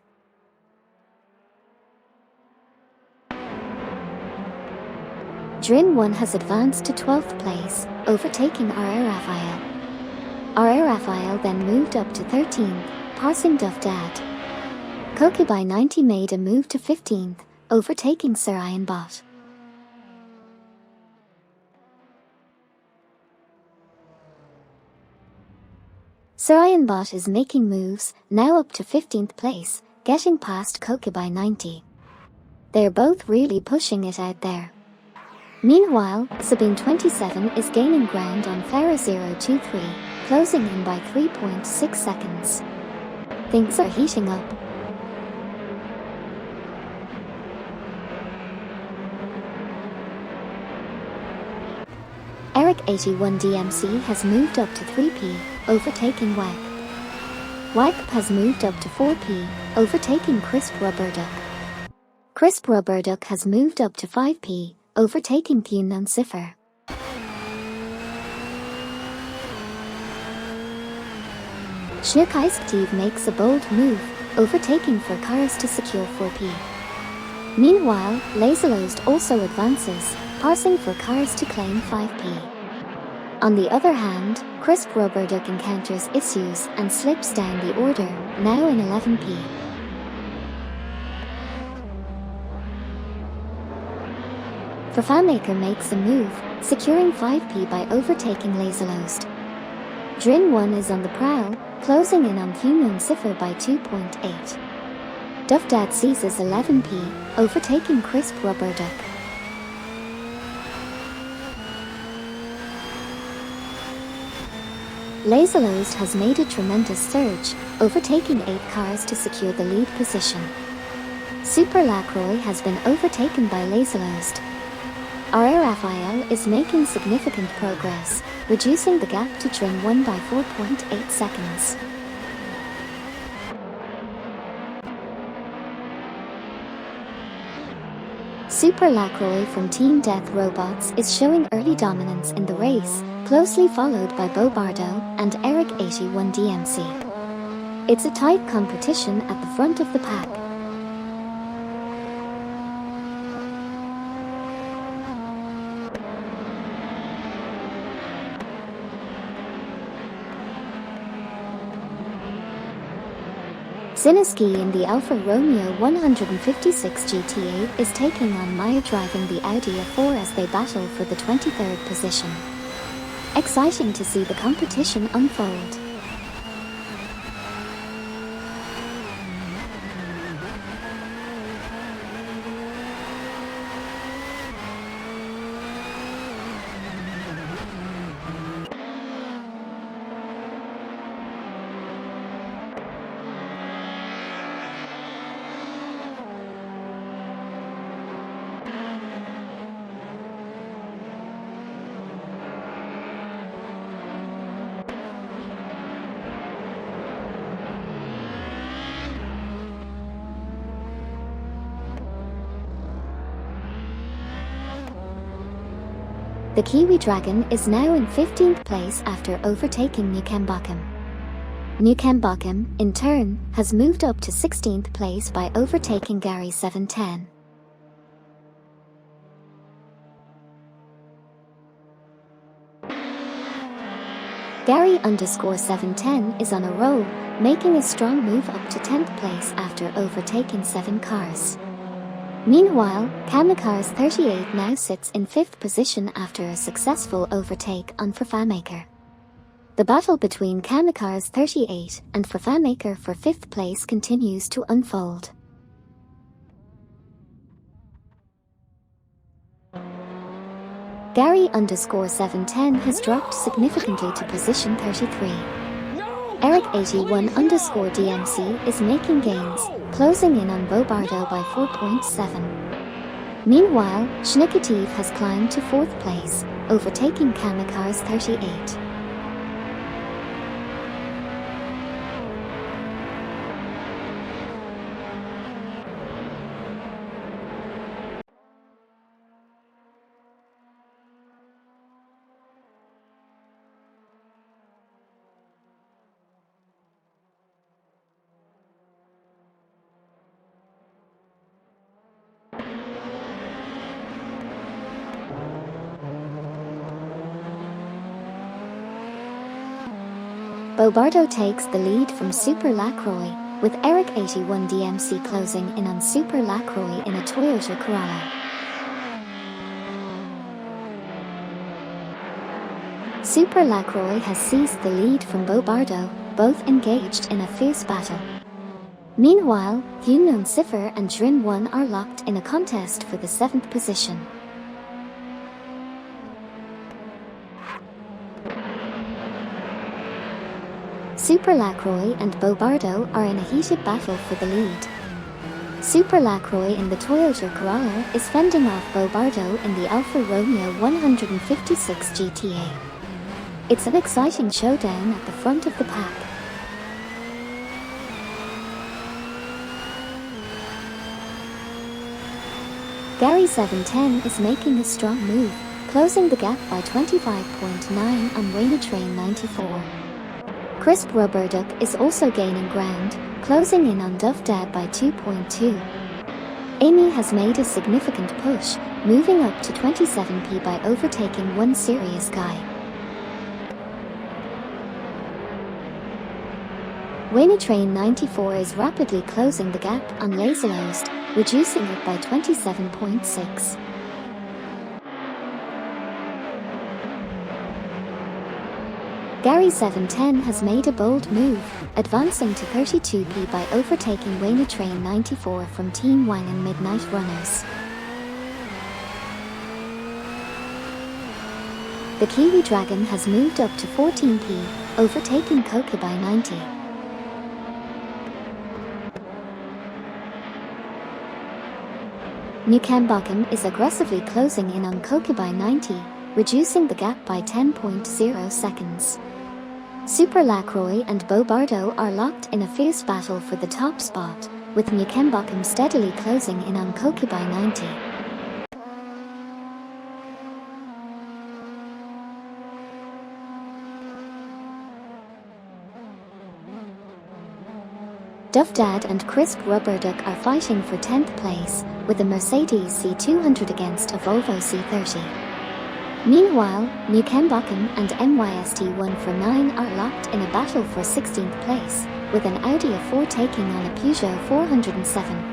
Drin 1 has advanced to 12th place, overtaking R.A. Raphael. R.A. Raphael then moved up to 13th, passing Duff Dad. Kokubai 90 made a move to 15th, overtaking Sir Ironbot. Sir Ironbot is making moves, now up to 15th place, getting past Kokubai 90. They're both really pushing it out there. Meanwhile, Sabine 27 is gaining ground on Farah 023, closing in by 3.6 seconds. Things are heating up. Eric 81 DMC has moved up to 3p, overtaking Wipe. Wipe has moved up to 4p, overtaking Crisp Rubberduck. Crisp Rubberduck has moved up to 5p, overtaking Hunan Cipher. Steve makes a bold move, overtaking 4 cars to secure 4p. Meanwhile, Laserlost also advances, parsing for cars to claim 5p. On the other hand, Crisp Rubber Duck encounters issues and slips down the order, now in 11p. FanMaker makes a move, securing 5p by overtaking Laserlost. Drin 1 is on the prowl, closing in on Human Cipher by 2.8. Duffdad seizes 11p, overtaking Crisp Rubber Duck. Laserlost has made a tremendous surge, overtaking 8 cars to secure the lead position. Super Lacroix has been overtaken by Laserlost. RRFIL is making significant progress, reducing the gap to Drin 1 by 4.8 seconds. Super Lacroix from Team Death Robots is showing early dominance in the race, closely followed by Bo Bardo and Eric 81 DMC. It's a tight competition at the front of the pack. Ziniski in the Alfa Romeo 156 GTA is taking on Meyer driving the Audi A4 as they battle for the 23rd position. Exciting to see the competition unfold. The Kiwi Dragon is now in 15th place after overtaking Nukembakum. Nukembakum, in turn, has moved up to 16th place by overtaking Gary 710. Gary_710 is on a roll, making a strong move up to 10th place after overtaking 7 cars. Meanwhile, Kamikars38 now sits in 5th position after a successful overtake on FanMaker. The battle between Kamikars38 and FanMaker for 5th place continues to unfold. Gary_710 has dropped significantly to position 33. Eric81_DMC is making gains, closing in on Bo Bardo by 4.7. Meanwhile, Schnickative has climbed to 4th place, overtaking Kamikars38. Bo Bardo takes the lead from Super Lacroix, with Eric81 DMC closing in on Super Lacroix in a Toyota Corolla. Super Lacroix has seized the lead from Bo Bardo, both engaged in a fierce battle. Meanwhile, Human Cipher and Drin 1 are locked in a contest for the 7th position. Super Lacroix and Bo Bardo are in a heated battle for the lead. Super Lacroix in the Toyota Corolla is fending off Bo Bardo in the Alfa Romeo 156 GTA. It's an exciting showdown at the front of the pack. Gary710 is making a strong move, closing the gap by 25.9 on Rainy Train 94. Crisp Rubber Duck is also gaining ground, closing in on Duff Dad by 2.2. Amy has made a significant push, moving up to 27p by overtaking one serious guy. Wayne Train 94 is rapidly closing the gap on Laserlost, reducing it by 27.6. Gary 710 has made a bold move, advancing to 32p by overtaking Wayne Train 94 from Team Wang and Midnight Runners. The Kiwi Dragon has moved up to 14p, overtaking Coca by 90. Newcambocken is aggressively closing in on Coca by 90, reducing the gap by 10.0 seconds. Super Lacroix and Bo Bardo are locked in a fierce battle for the top spot, with Newcambocken steadily closing in on Coca by 90. Duff Dad and Crisp Rubber Duck are fighting for 10th place, with a Mercedes C200 against a Volvo C30. Meanwhile, Newcambocken and MYST149 are locked in a battle for 16th place, with an Audi A4 taking on a Peugeot 407.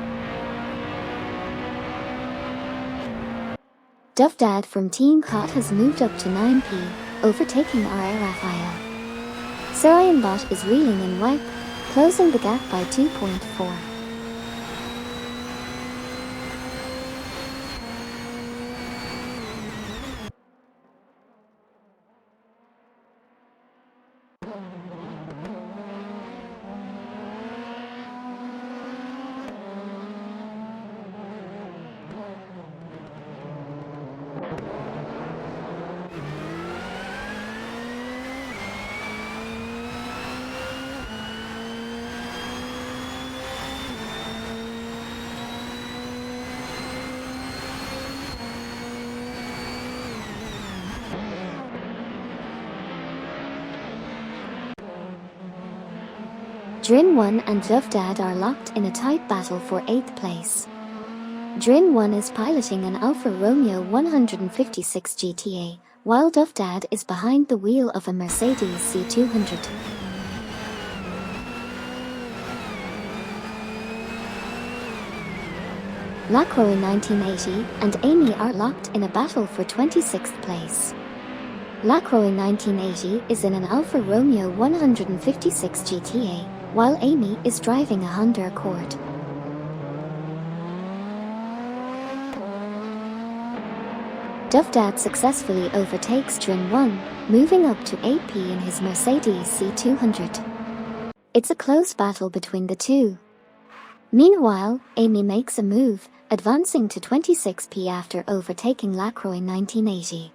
Duff Dad from Team Cot has moved up to 9p, overtaking RR Raphael. Sir Bot is reeling in wipe, closing the gap by 2.4. Drin 1 and Duff Dad are locked in a tight battle for 8th place. Drin 1 is piloting an Alfa Romeo 156 GTA, while Duff Dad is behind the wheel of a Mercedes C200. Lacroix 1980 and Amy are locked in a battle for 26th place. Lacroix 1980 is in an Alfa Romeo 156 GTA, while Amy is driving a Honda Accord. Duff Dad successfully overtakes Drin 1, moving up to 8p in his Mercedes C200. It's a close battle between the two. Meanwhile, Amy makes a move, advancing to 26p after overtaking Lacroix 1980.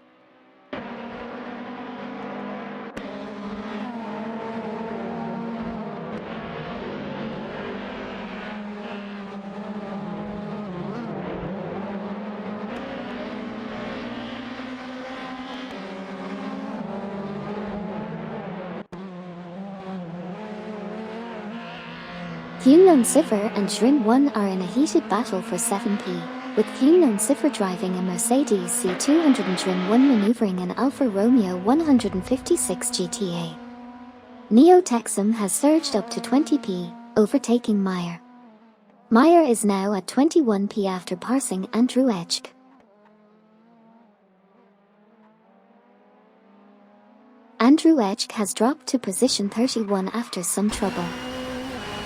Funon Cipher and Drin 1 are in a heated battle for 7p, with Funon Cipher driving a Mercedes C200 and Drin 1 maneuvering an Alfa Romeo 156 GTA. Neo Texum has surged up to 20p, overtaking Meyer. Meyer is now at 21p after passing Andrew Echk. Andrew Echk has dropped to position 31 after some trouble.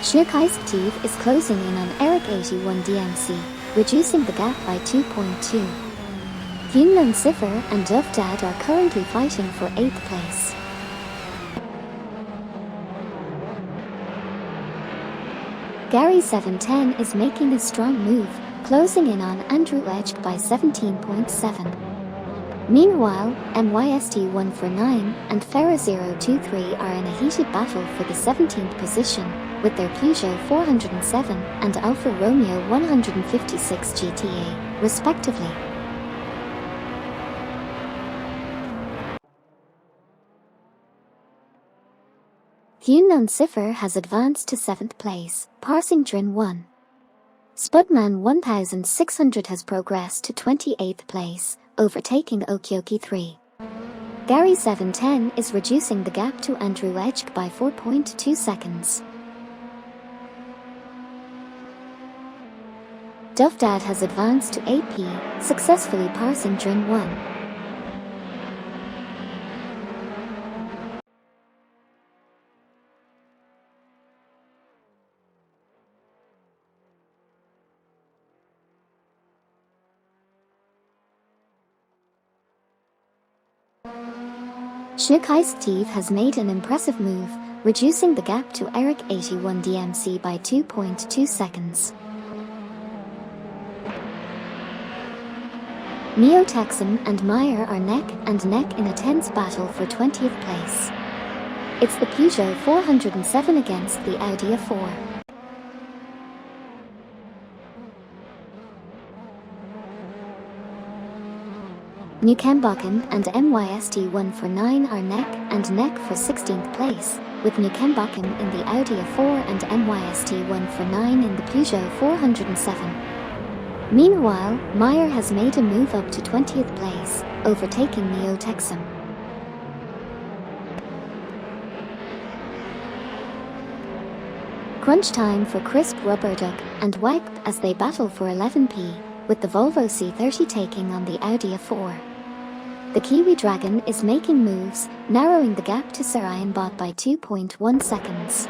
Schnurkeisaktiv is closing in on Eric 81 DMC, reducing the gap by 2.2. Funon Cipher and Duff Dad are currently fighting for 8th place. Gary 710 is making a strong move, closing in on Andrew Echk by 17.7. Meanwhile, MYST149 and Ferra023 are in a heated battle for the 17th position, with their Peugeot 407 and Alfa Romeo 156 GTA, respectively. Funon Cipher has advanced to 7th place, passing Drin 1. Spudman 1600 has progressed to 28th place, overtaking Okioki 3. Gary 710 is reducing the gap to Andrew Edge by 4.2 seconds. Dovdad has advanced to AP, successfully passing Drin 1. Schnuckai Steve has made an impressive move, reducing the gap to Eric 81 DMC by 2.2 seconds. Neo Texan and Meyer are neck and neck in a tense battle for 20th place. It's the Peugeot 407 against the Audi A4. Newkembakken and MYST 149 are neck and neck for 16th place, with Newkembakken in the Audi A4 and MYST 149 in the Peugeot 407. Meanwhile, Meyer has made a move up to 20th place, overtaking Neo Texan. Crunch time for Crisp Rubberduck and Wipe as they battle for 11p, with the Volvo C30 taking on the Audi A4. The Kiwi Dragon is making moves, narrowing the gap to Sir Ian Bot by 2.1 seconds.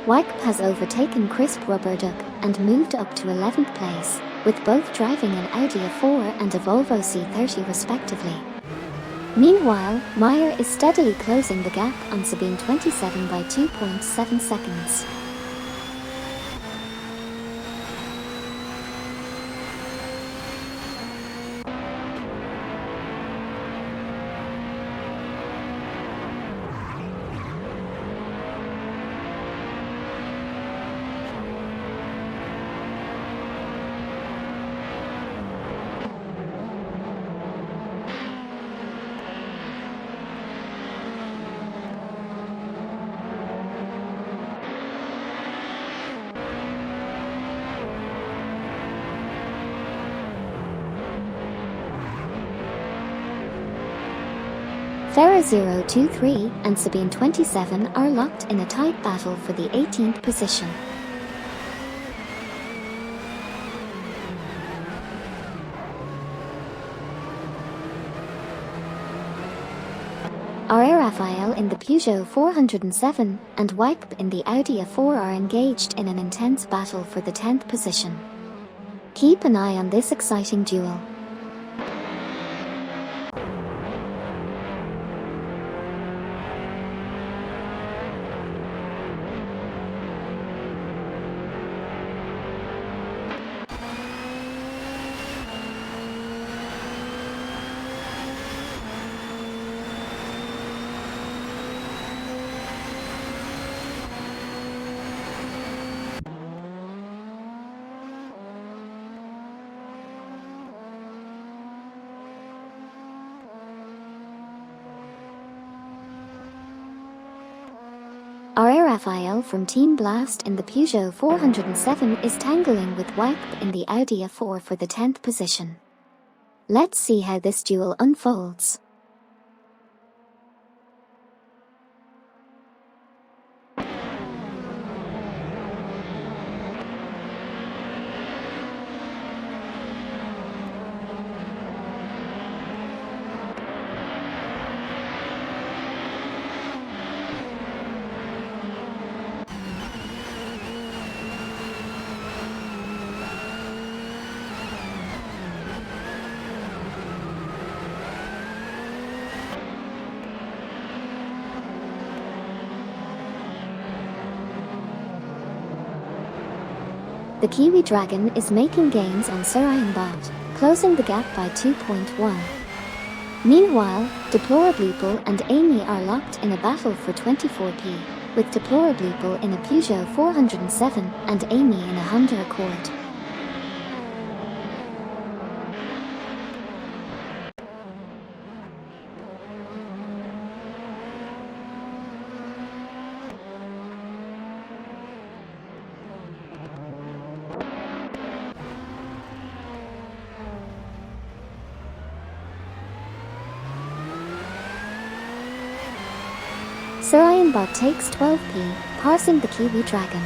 Wipe has overtaken Crisp Rubberduck and moved up to 11th place, with both driving an Audi A4 and a Volvo C30 respectively. Meanwhile, Meyer is steadily closing the gap on Sabine 27 by 2.7 seconds. Ferrer 023 and Sabine 27 are locked in a tight battle for the 18th position. R.A. Raphael in the Peugeot 407 and Wipe in the Audi A4 are engaged in an intense battle for the 10th position. Keep an eye on this exciting duel. R.A. Raphael from Team Blast in the Peugeot 407 is tangling with Wipe in the Audi A4 for the 10th position. Let's see how this duel unfolds. The Kiwi Dragon is making gains on Sir Ian Bot, closing the gap by 2.1. Meanwhile, Deplorableeple and Amy are locked in a battle for 24p, with Deplorableeple in a Peugeot 407 and Amy in a Honda Accord. Bot takes 12p, passing the Kiwi Dragon.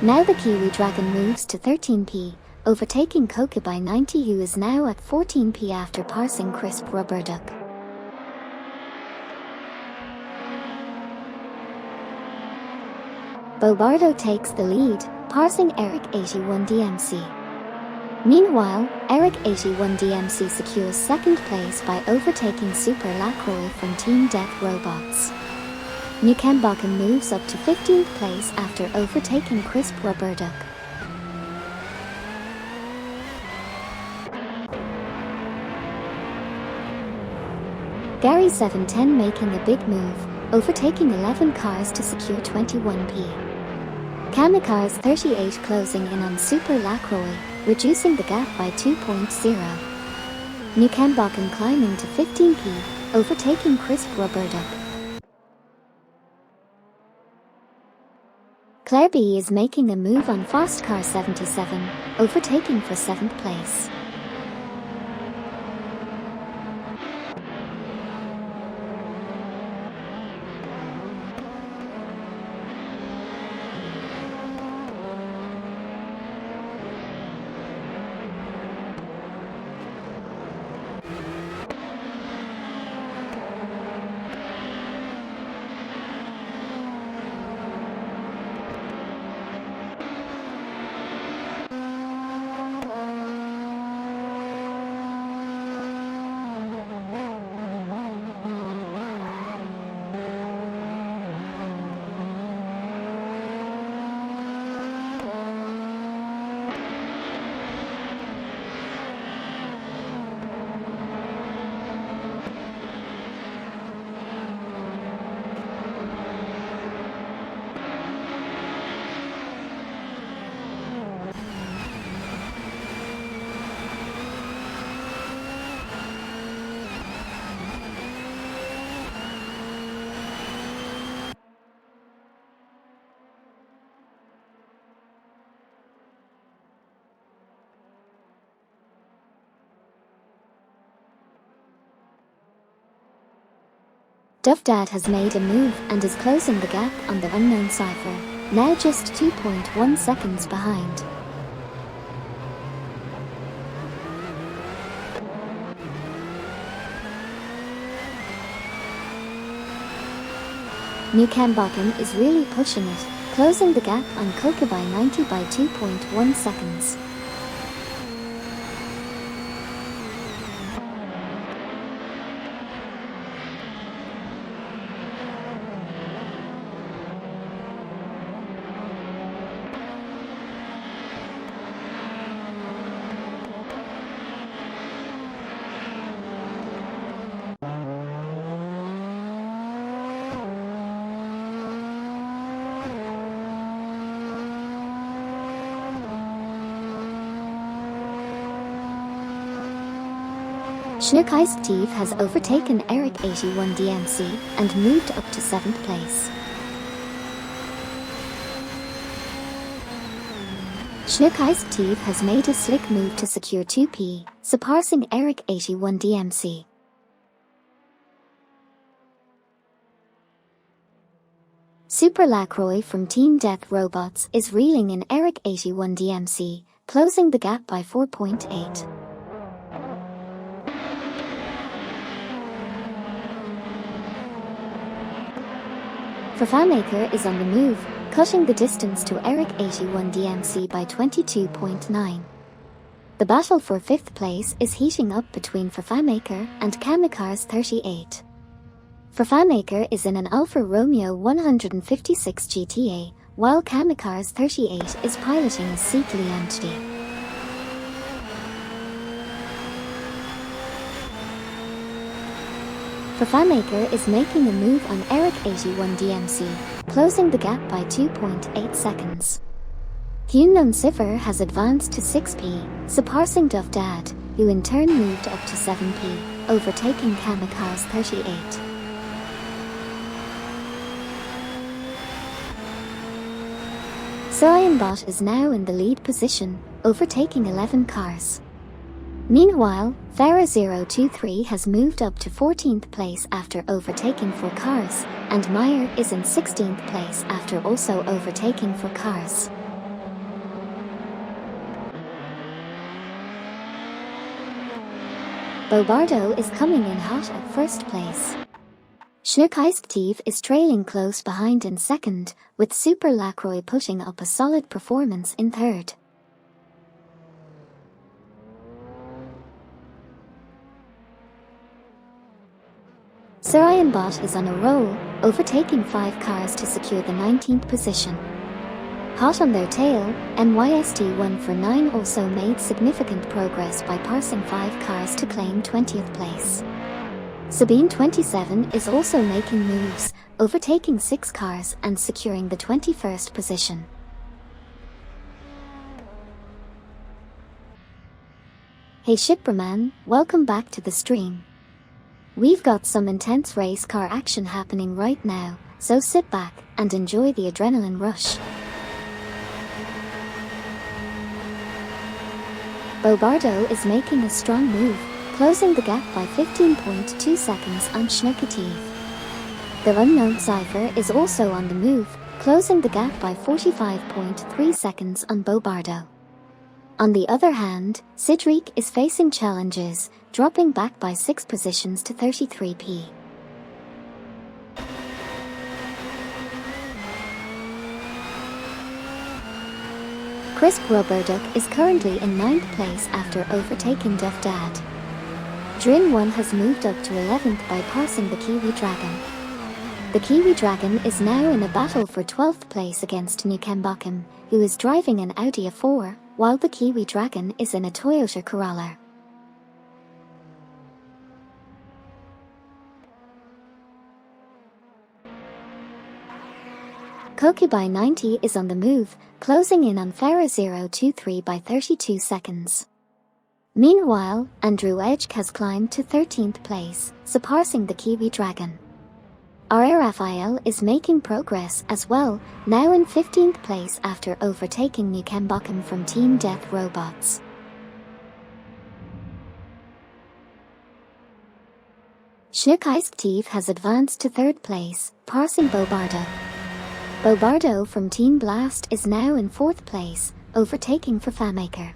Now the Kiwi Dragon moves to 13p, overtaking Coca by 90, who is now at 14p after passing Crisp Rubber Duck. Bobardo takes the lead, passing Eric 81DMC. Meanwhile, Eric 81DMC secures second place by overtaking Super Lacroix from Team Death Robots. Newcambacan moves up to 15th place after overtaking Crisp Rubber Duck. Gary 710 making a big move, overtaking 11 cars to secure 21p. Kamikaze 38 closing in on Super Lacroix, reducing the gap by 2.0. Newcambacan climbing to 15p, overtaking Crisp Rubber Duck. Claire B is making a move on Fast Car 77, overtaking for 7th place. Duff Dad has made a move and is closing the gap on the unknown Cypher, now just 2.1 seconds behind. Newcambacan is really pushing it, closing the gap on Coca by 90 by 2.1 seconds. Schnook Iced Steve has overtaken Eric 81DMC and moved up to 7th place. Schnook Iced Steve has made a slick move to secure 2p, surpassing Eric 81DMC. Super Lacroix from Team Death Robots is reeling in Eric 81DMC, closing the gap by 4.8. FanMaker is on the move, cutting the distance to Eric 81DMC by 22.9. The battle for 5th place is heating up between FanMaker and Kamikaze 38. FanMaker is in an Alfa Romeo 156 GTA, while Kamikaze 38 is piloting a Seat Leontity. FanMaker is making a move on Eric 81DMC, closing the gap by 2.8 seconds. Hunan Siffer has advanced to 6p, surpassing Duff Dad, who in turn moved up to 7p, overtaking Kamikaze 38. Bot is now in the lead position, overtaking 11 cars. Meanwhile, Farah023 has moved up to 14th place after overtaking 4 cars, and Meyer is in 16th place after also overtaking 4 cars. Bobardo is coming in hot at first place. Schneekeisktief is trailing close behind in second, with Super Lacroix putting up a solid performance in third. Sarayanbot is on a roll, overtaking 5 cars to secure the 19th position. Hot on their tail, NYST149 also made significant progress by passing 5 cars to claim 20th place. Sabine27 is also making moves, overtaking 6 cars and securing the 21st position. Hey Shipperman, welcome back to the stream. We've got some intense race car action happening right now, so sit back and enjoy the adrenaline rush. Bobardo is making a strong move, closing the gap by 15.2 seconds on Schneekeisktief. The unknown Cypher is also on the move, closing the gap by 45.3 seconds on Bobardo. On the other hand, Sidriq is facing challenges, dropping back by 6 positions to 33p. Chris Roberduk is currently in 9th place after overtaking Duff Dad. Drin1 has moved up to 11th by passing the Kiwi Dragon. The Kiwi Dragon is now in a battle for 12th place against Nukembakum, who is driving an Audi A4, while the Kiwi Dragon is in a Toyota Corolla. Kokubai90 is on the move, closing in on Farah023 by 32 seconds. Meanwhile, Andrew Edge has climbed to 13th place, surpassing the Kiwi Dragon. R.A. Raphael is making progress as well, now in 15th place after overtaking Nukembakum from Team Death Robots. Schneekeisktief has advanced to 3rd place, passing Bobardo. Bobardo from Team Blast is now in 4th place, overtaking Fafamaker.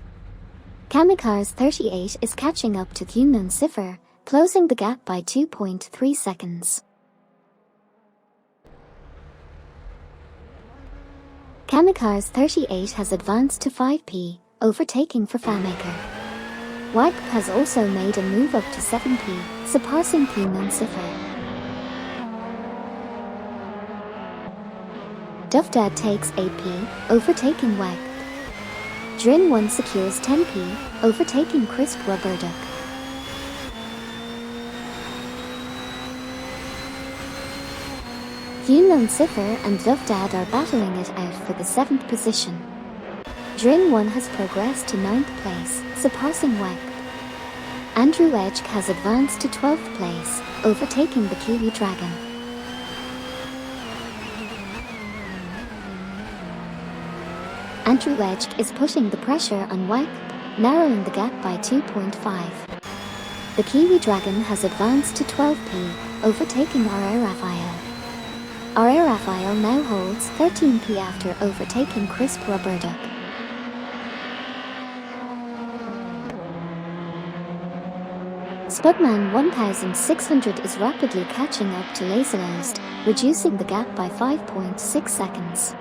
Kamikaze38 is catching up to Thunun Siffer, closing the gap by 2.3 seconds. Kamikaze38 has advanced to 5p, overtaking Fafamaker. Wagp has also made a move up to 7p, surpassing Thunun Siffer. Duffdad takes 8p, overtaking Wagp. Drin1 secures 10p, overtaking Crisp Roberduk. Thunun Siffer and Duffdad are battling it out for the 7th position. Drin1 has progressed to 9th place, surpassing Wagp. Andrew Edge has advanced to 12th place, overtaking the Kiwi Dragon. Andrew Edge is pushing the pressure on Wagp, narrowing the gap by 2.5. The Kiwi Dragon has advanced to 12p, overtaking R.A. Raphael. R.A. Raphael now holds 13p after overtaking Crisp Roberduk. Spudman 1600 is rapidly catching up to Laserlost, reducing the gap by 5.6 seconds.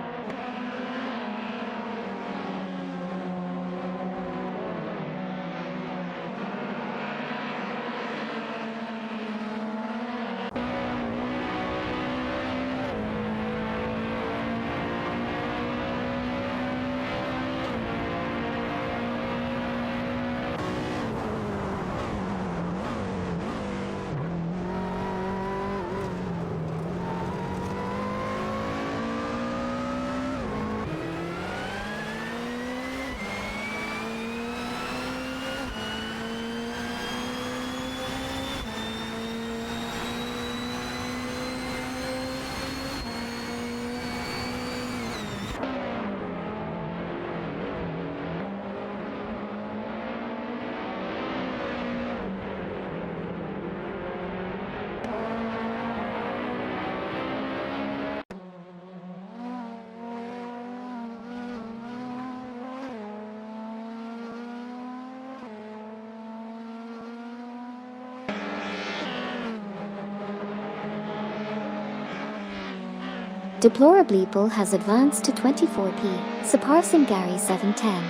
Deplorableeple has advanced to 24p, surpassing Gary 710.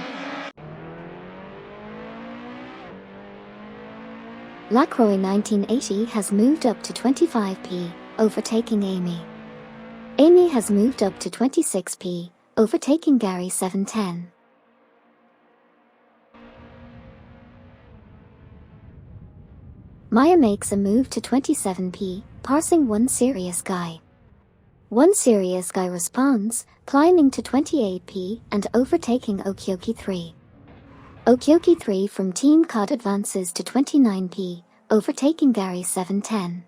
Lacroix 1980 has moved up to 25p, overtaking Amy. Amy has moved up to 26p, overtaking Gary 710. Maya makes a move to 27p, passing One Serious Guy. One Serious Guy responds, climbing to 28p and overtaking Okyoki 3. Okyoki 3 from Team COD advances to 29p, overtaking Gary 710.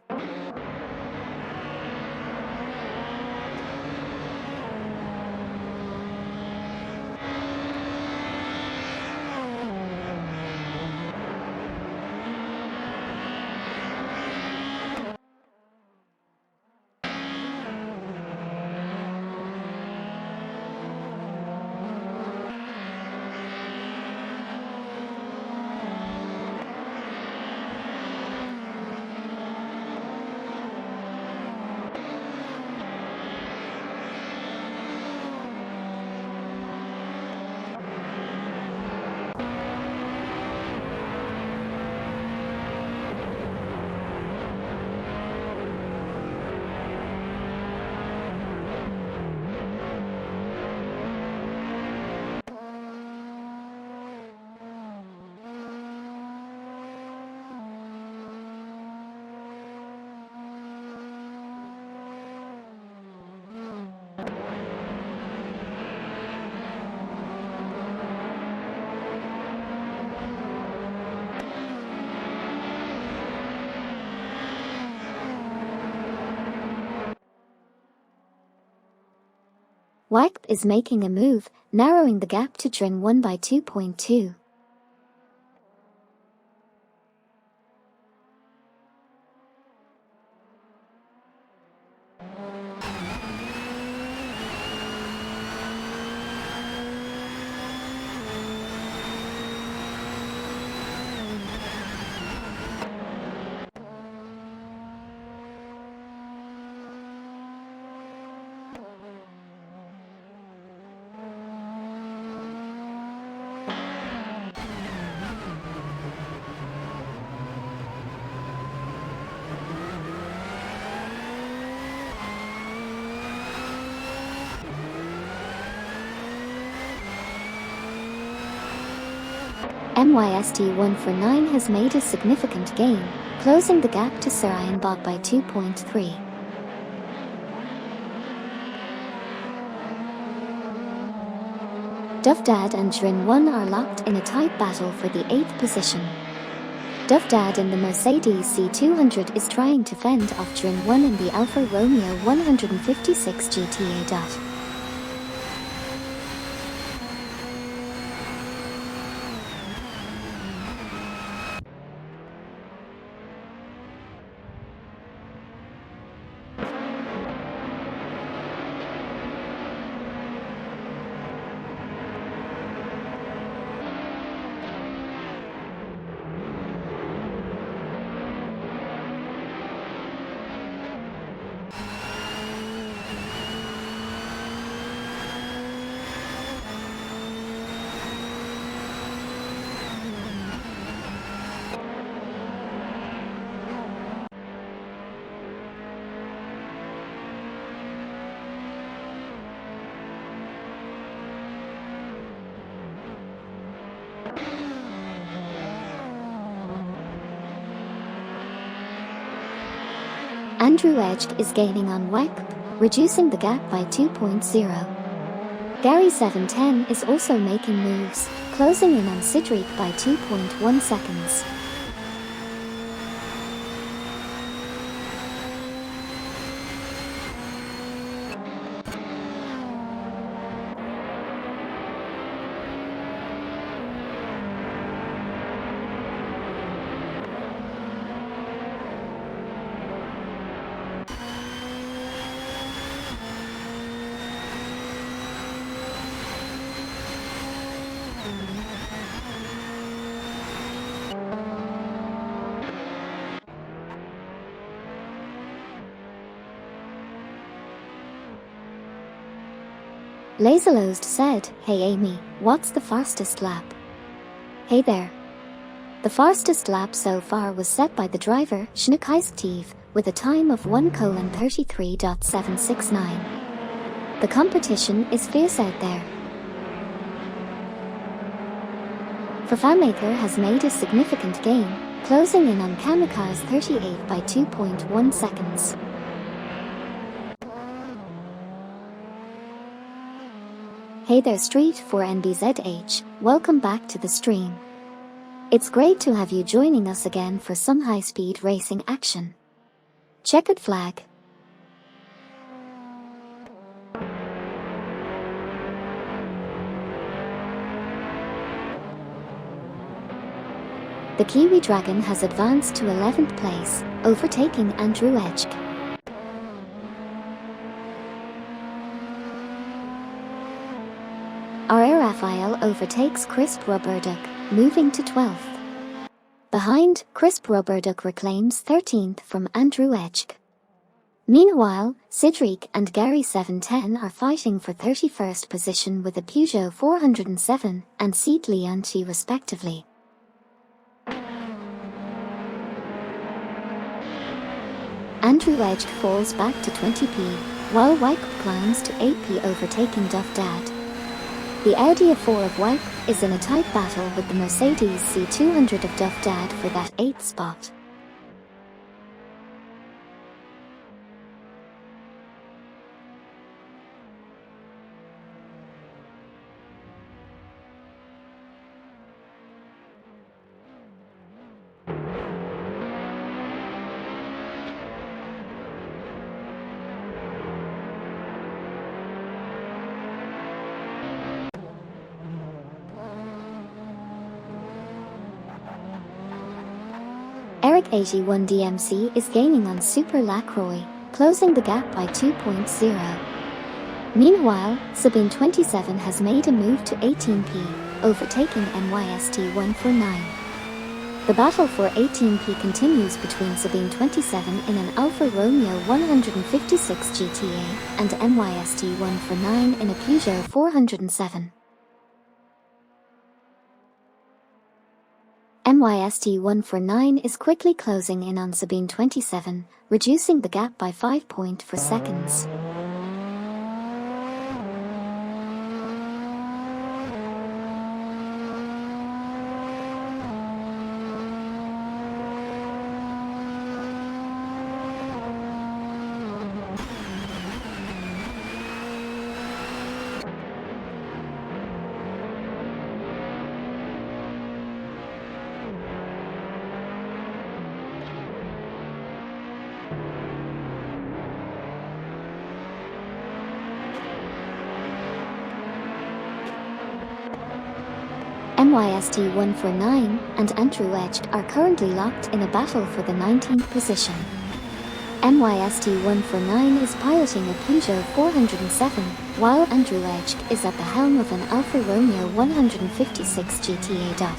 Wipe is making a move, narrowing the gap to Drin 1 by 2.2. MYST149 has made a significant gain, closing the gap to Sarayan Bot by 2.3. Duvdad and Drin 1 are locked in a tight battle for the 8th position. Duvdad in the Mercedes C200 is trying to fend off Drin 1 in the Alfa Romeo 156 GTA. Andrew Edge is gaining on Wipe, reducing the gap by 2.0. Gary 710 is also making moves, closing in on Sidric by 2.1 seconds. Laserlost said, "Hey Amy, what's the fastest lap?" Hey there. The fastest lap so far was set by the driver, Steve, with a time of 1:33.769. The competition is fierce out there. Fafamaker has made a significant gain, closing in on Kamikaze 38 by 2.1 seconds. Hey there Street 4NBZH, welcome back to the stream. It's great to have you joining us again for some high-speed racing action. Checkered flag. The Kiwi Dragon has advanced to 11th place, overtaking Andrew Edge. R.A. Raphael overtakes Chris Roberduck, moving to 12th. Behind, Chris Roberduck reclaims 13th from Andrew Edge. Meanwhile, Cedric and Gary 710 are fighting for 31st position with a Peugeot 407 and Seat Leonti respectively. Andrew Edge falls back to 20p, while Wyke climbs to 8p, overtaking Duff Dad. The Audi A4 of Wyke is in a tight battle with the Mercedes C200 of Duff Dad for that 8th spot. Eric 81 DMC is gaining on Super Lacroix, closing the gap by 2.0. Meanwhile, Sabine 27 has made a move to 18p, overtaking NYST 149. The battle for 18p continues between Sabine 27 in an Alfa Romeo 156 GTA and NYST 149 in a Peugeot 407. NYST 149 is quickly closing in on Sabine 27, reducing the gap by 5.4 seconds. NYST 149 and Andrew Edge are currently locked in a battle for the 19th position. NYST 149 is piloting a Peugeot 407, while Andrew Edge is at the helm of an Alfa Romeo 156 GTA.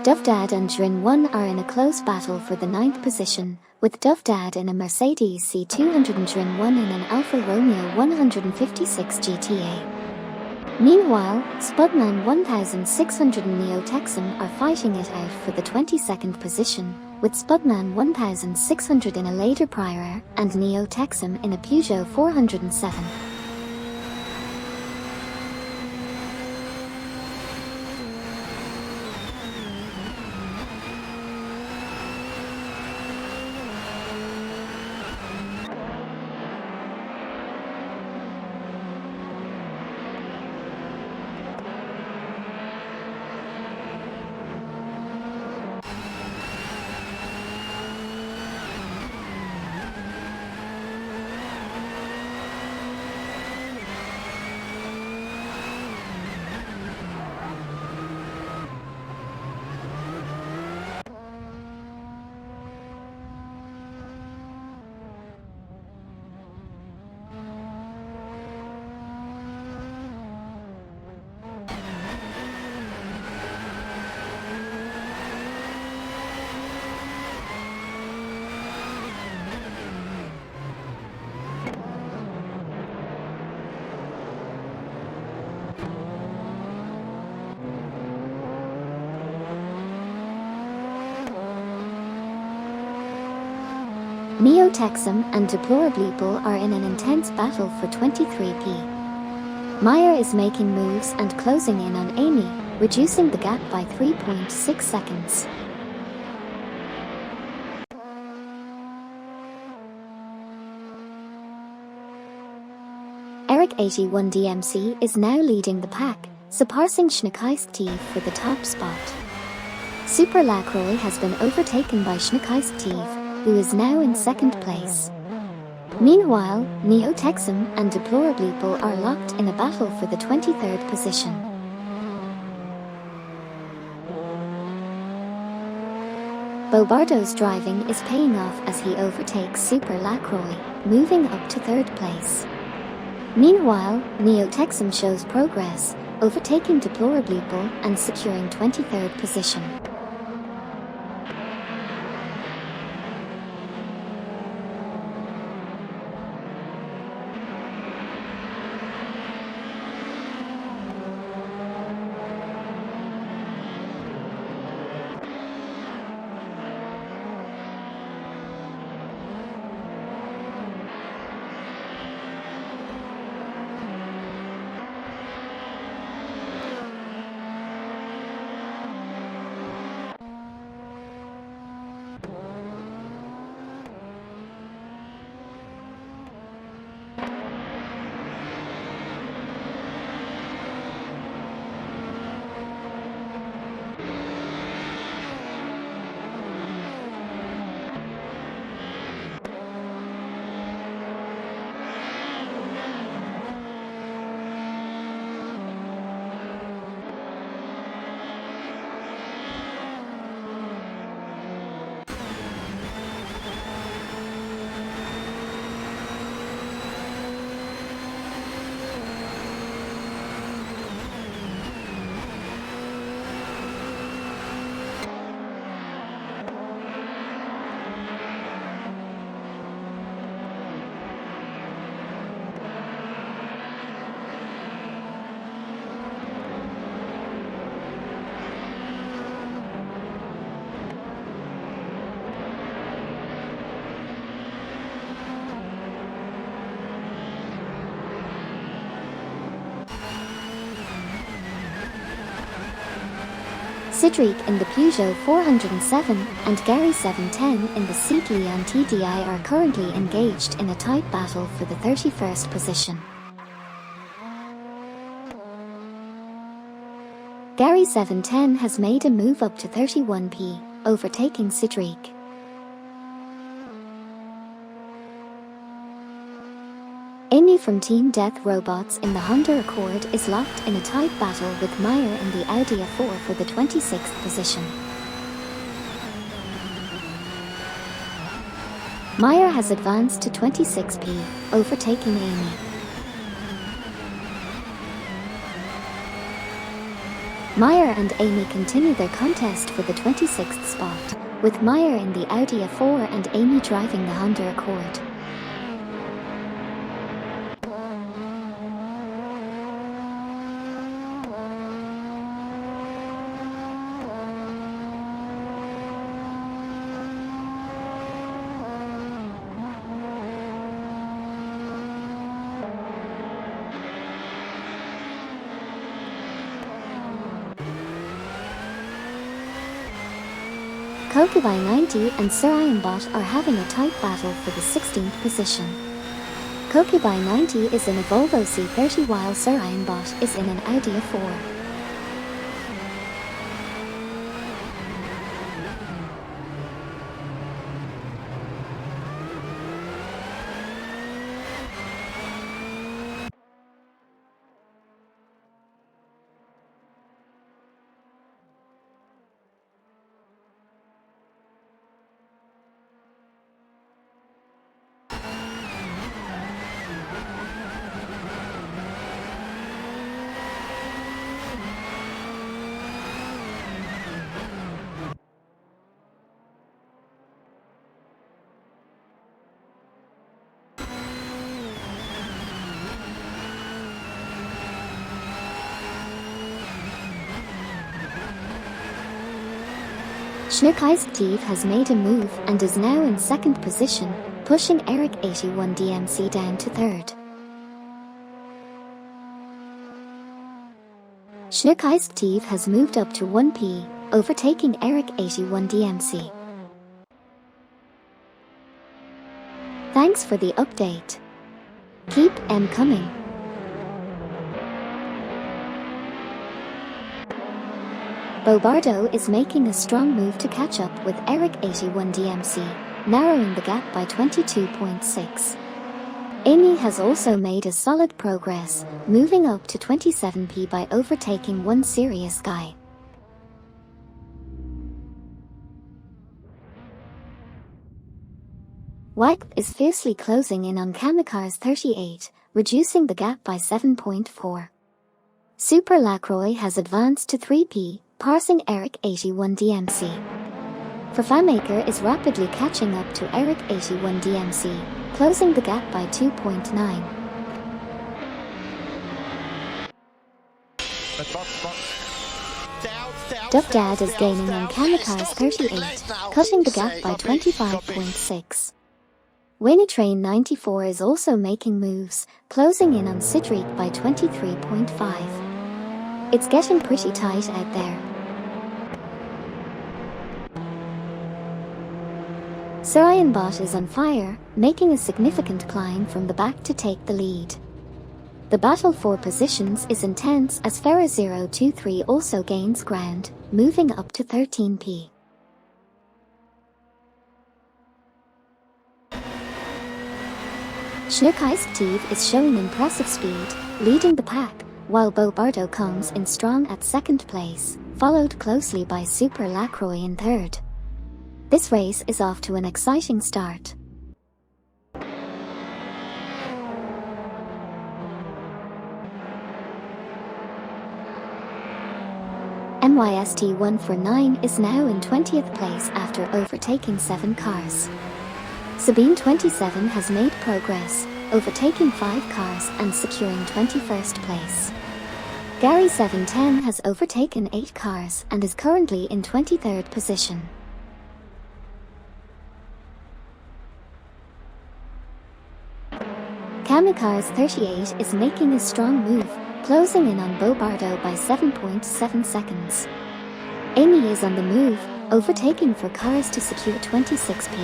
Duff Dad and Drin 1 are in a close battle for the 9th position, with Duff Dad in a Mercedes C200 and Drin 1 in an Alfa Romeo 156 GTA. Meanwhile, Spudman 1600 and Neo Texum are fighting it out for the 22nd position, with Spudman 1600 in a later Prior and Neo Texum in a Peugeot 407. Neo Texum and Deplorableeple are in an intense battle for 23p. Meyer is making moves and closing in on Amy, reducing the gap by 3.6 seconds. Eric 81 DMC is now leading the pack, surpassing Schneekeisktief for the top spot. Super Lacroix has been overtaken by Schneekeisktief, who is now in second place. Meanwhile, Neo Texum and Deplorableeple are locked in a battle for the 23rd position. Bobardo's driving is paying off as he overtakes Super Lacroix, moving up to third place. Meanwhile, Neo Texum shows progress, overtaking Deplorableeple and securing 23rd position. Cedric in the Peugeot 407 and Gary 710 in the Seat Leon TDI are currently engaged in a tight battle for the 31st position. Gary 710 has made a move up to 31p, overtaking Cedric. Amy from Team Death Robots in the Honda Accord is locked in a tight battle with Meyer in the Audi A4 for the 26th position. Meyer has advanced to 26p, overtaking Amy. Meyer and Amy continue their contest for the 26th spot, with Meyer in the Audi A4 and Amy driving the Honda Accord. Kokubai 90 and Sir Ironbot are having a tight battle for the 16th position. Kokubai 90 is in a Volvo C30 while Sir Ironbot is in an Audi A4. Assetto has made a move and is now in second position, pushing Eric 81 DMC down to third. Assetto has moved up to 1p, overtaking Eric 81 DMC. Thanks for the update. Keep them coming. Bobardo is making a strong move to catch up with Eric 81 DMC, narrowing the gap by 22.6. Amy has also made a solid progress, moving up to 27p by overtaking one serious guy. WACP is fiercely closing in on Kamikaze 38, reducing the gap by 7.4. Super Lacroix has advanced to 3p, passing Eric 81 DMC. FanMaker is rapidly catching up to Eric 81 DMC, closing the gap by 2.9. Duff Dad is gaining on Kamikaze 38, cutting the gap by 25.6. Waynetrain 94 is also making moves, closing in on Cedric by 23.5. It's getting pretty tight out there. Sarayanbot is on fire, making a significant climb from the back to take the lead. The battle for positions is intense as Ferra023 also gains ground, moving up to 13p. Assetto is showing impressive speed, leading the pack, while Bobardo comes in strong at second place, followed closely by Super Lacroix in third. This race is off to an exciting start. MYST149 is now in 20th place after overtaking 7 cars. Sabine27 has made progress, overtaking 5 cars and securing 21st place. Gary710 has overtaken 8 cars and is currently in 23rd position. Kamikaze 38 is making a strong move, closing in on Bobardo by 7.7 seconds. Amy is on the move, overtaking 4 cars to secure 26p.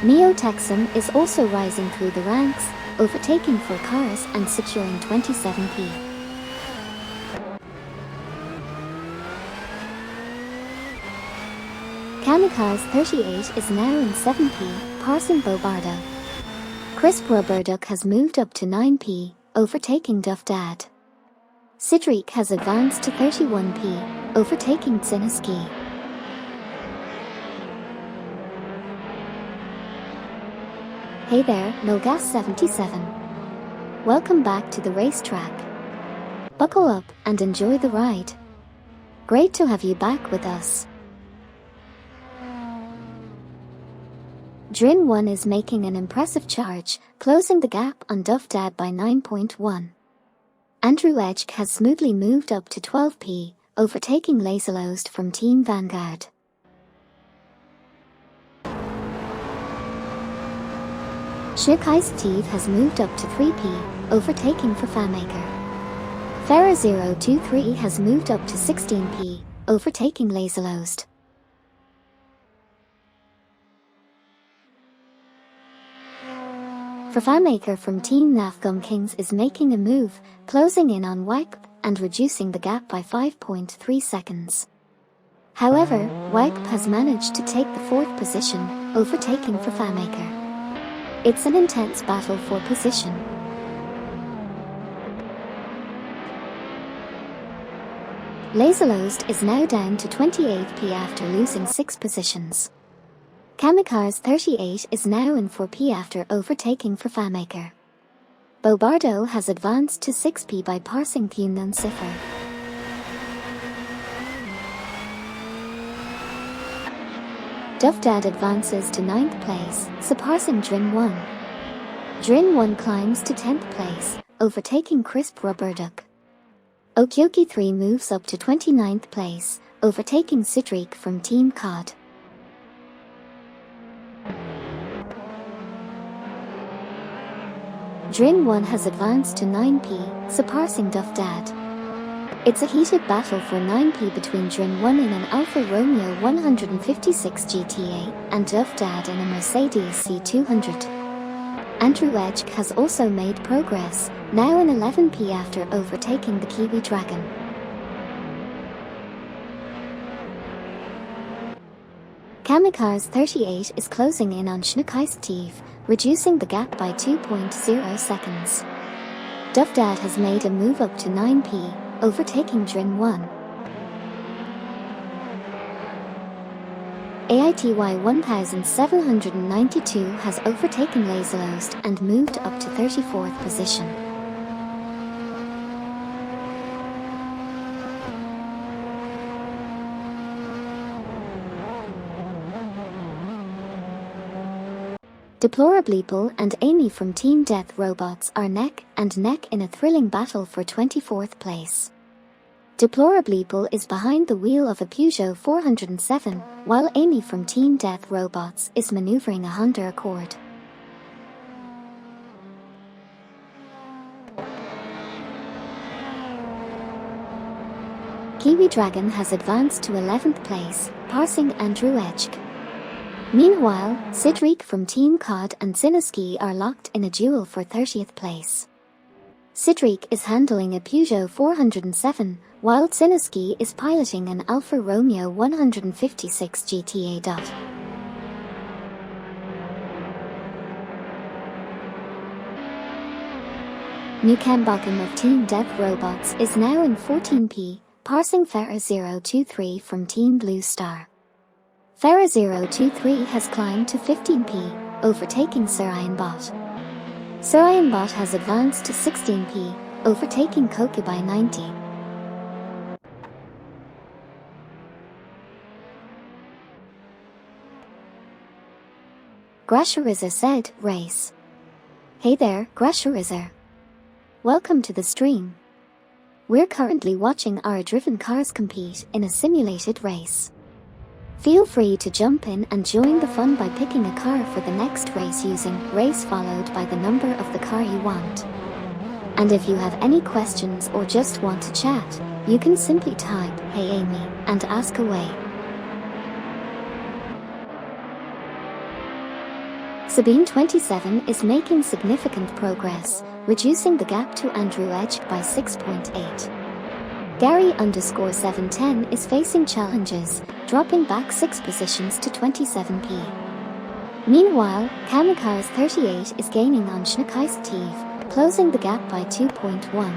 Neo Texan is also rising through the ranks, overtaking 4 cars and securing 27p. Kamikaze 38 is now in 7p, passing Bobardo. Crisp Rubberduck has moved up to 9p, overtaking Duff Dad. Cedric has advanced to 31p, overtaking Ziniski. Hey there, Milgas77. Welcome back to the racetrack. Buckle up and enjoy the ride. Great to have you back with us. Drin1 is making an impressive charge, closing the gap on Duff Dad by 9.1. Andrew Edge has smoothly moved up to 12p, overtaking Laserlost from Team Vanguard. Assetto has moved up to 3p, overtaking FanMaker. Ferra023 has moved up to 16p, overtaking Laserlost. FanMaker from Team Nafgum Kings is making a move, closing in on WACP and reducing the gap by 5.3 seconds. However, WACP has managed to take the 4th position, overtaking FanMaker. It's an intense battle for position. Laserlost is now down to 28p after losing 6 positions. Kamikaze 38 is now in 4p after overtaking FanMaker. Bobardo has advanced to 6p by passing Thunan Cipher. Duff Dad advances to 9th place, surpassing Drin1. Drin1 climbs to 10th place, overtaking Crisp Rubberduck. Okyoki 3 moves up to 29th place, overtaking Cedric from Team COD. Drin 1 has advanced to 9p, surpassing Duff Dad. It's a heated battle for 9p between Drin 1 in an Alfa Romeo 156 GTA and Duff Dad in a Mercedes C200. Andrew Edge has also made progress, now in 11p after overtaking the Kiwi Dragon. Kamikaze 38 is closing in on Schneekeistev, reducing the gap by 2.0 seconds. Duff Dad has made a move up to 9p, overtaking Drin 1. AITY 1792 has overtaken Laserlost and moved up to 34th position. Deplorableeple and Amy from Team Death Robots are neck and neck in a thrilling battle for 24th place. Deplorableeple is behind the wheel of a Peugeot 407, while Amy from Team Death Robots is maneuvering a Honda Accord. Kiwi Dragon has advanced to 11th place, passing Andrew Edge. Meanwhile, Cedric from Team COD and Sineski are locked in a duel for 30th place. Cedric is handling a Peugeot 407, while Sineski is piloting an Alfa Romeo 156 GTA. Newcambotham of Team Death Robots is now in 14p, passing Farah023 from Team Blue Star. Farah023 has climbed to 15p, overtaking SirIronBot. SirIronBot has advanced to 16p, overtaking Koki by 90. Grashariza said, race. Hey there, Grashariza. Welcome to the stream. We're currently watching our driven cars compete in a simulated race. Feel free to jump in and join the fun by picking a car for the next race using race followed by the number of the car you want. And if you have any questions or just want to chat, you can simply type, "Hey Amy," and ask away. Sabine27 is making significant progress, reducing the gap to Andrew Edge by 6.8. Gary_710 is facing challenges, dropping back 6 positions to 27p. Meanwhile, Kamikaze 38 is gaining on Schneekeistev, closing the gap by 2.1.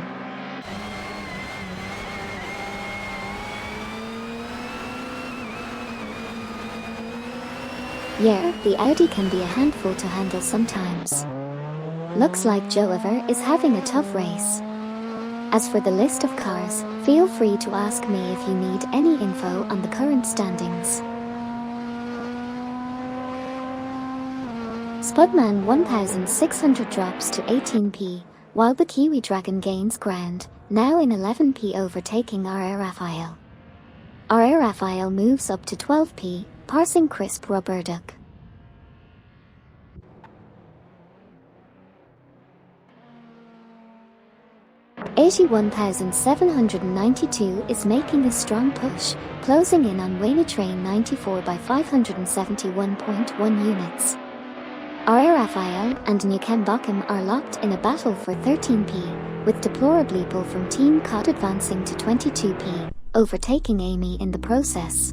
Yeah, the Audi can be a handful to handle sometimes. Looks like Joever is having a tough race. As for the list of cars, feel free to ask me if you need any info on the current standings. Spudman 1600 drops to 18p, while the Kiwi Dragon gains ground, now in 11p overtaking R.A. Raphael. R.A. Raphael moves up to 12p, passing Crisp Roberduck. AG1792 is making a strong push, closing in on Waynetrain 94 by 571.1 units. R.A. Raphael and Newcambotham are locked in a battle for 13p, with Deplorableeple from Team COD advancing to 22p, overtaking Amy in the process.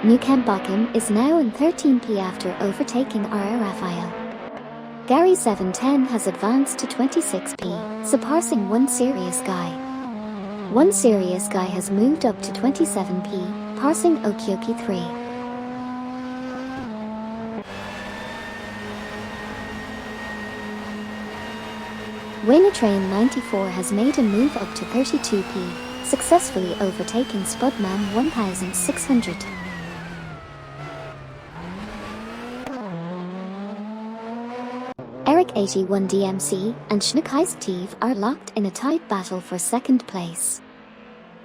Newcambotham is now in 13p after overtaking R.A. Raphael. Gary710 has advanced to 26p, surpassing One Serious Guy. One Serious Guy has moved up to 27p, passing Okioki3. Waynetrain 94 has made a move up to 32p, successfully overtaking Spudman 1600. Eric 81 DMC and Schneekeistev are locked in a tight battle for second place.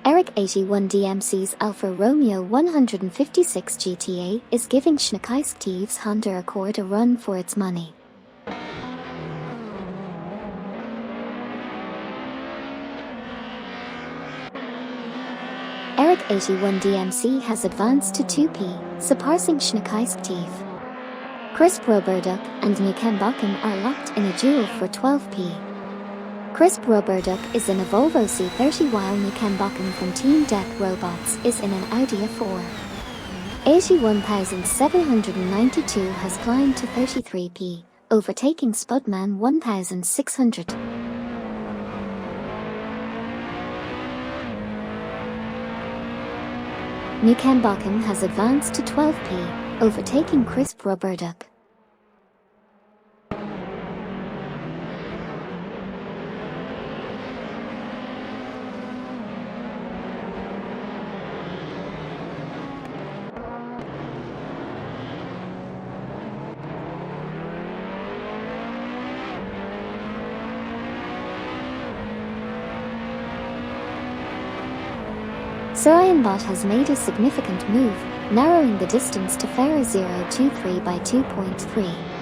Eric 81 DMC's Alfa Romeo 156 GTA is giving Schneekeistev's Honda Accord a run for its money. Eric 81 DMC has advanced to 2P, surpassing Schneekeistev. Crisp Roberduk and Nukem Bochum are locked in a duel for 12P. Crisp Roberduk is in a Volvo C30 while Nukem Bochum from Team Death Robots is in an Audi A4. 81,792 has climbed to 33P, overtaking Spudman 1,600. Nukem Bochum has advanced to 12P, overtaking Crisp Roberduk. Surianbot has made a significant move, narrowing the distance to Ferrer 023 by 2.3.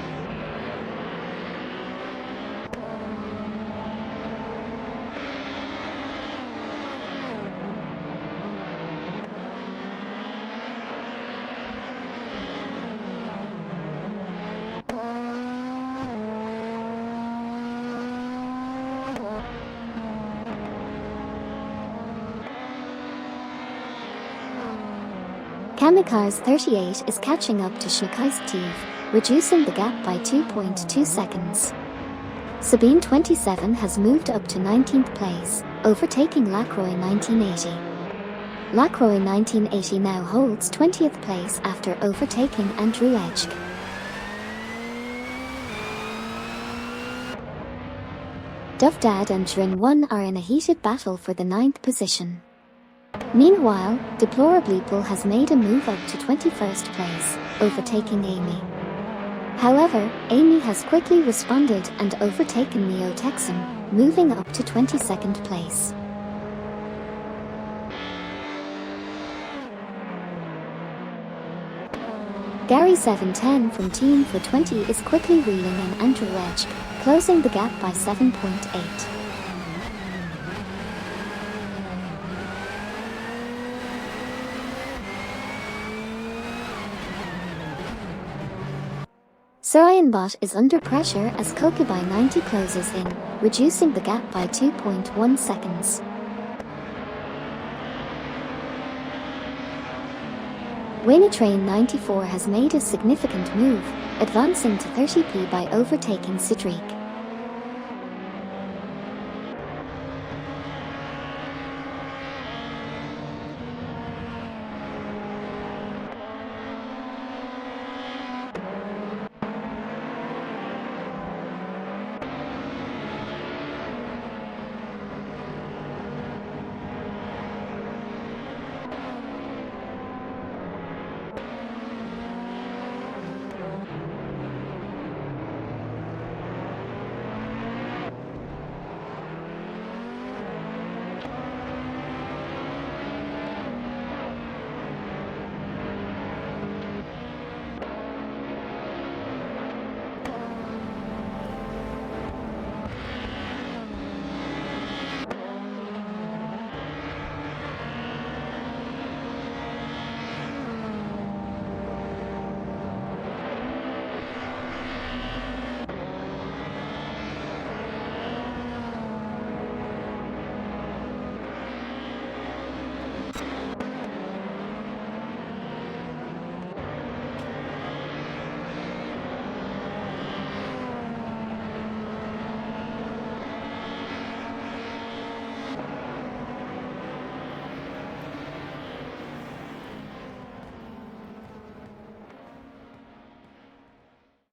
Kamikaze 38 is catching up to Schneekeistev, reducing the gap by 2.2 seconds. Sabine 27 has moved up to 19th place, overtaking Lacroix 1980. Lacroix 1980 now holds 20th place after overtaking Andrew Edge. Dovdad and Drin 1 are in a heated battle for the 9th position. Meanwhile, Deplorableeple has made a move up to 21st place, overtaking Amy. However, Amy has quickly responded and overtaken Neo Texan, moving up to 22nd place. Gary 710 from Team for 20 is quickly reeling in Andrew Edge, closing the gap by 7.8. Surianbot is under pressure as Kokubai 90 closes in, reducing the gap by 2.1 seconds. Waynetrain 94 has made a significant move, advancing to 30P by overtaking Cedric.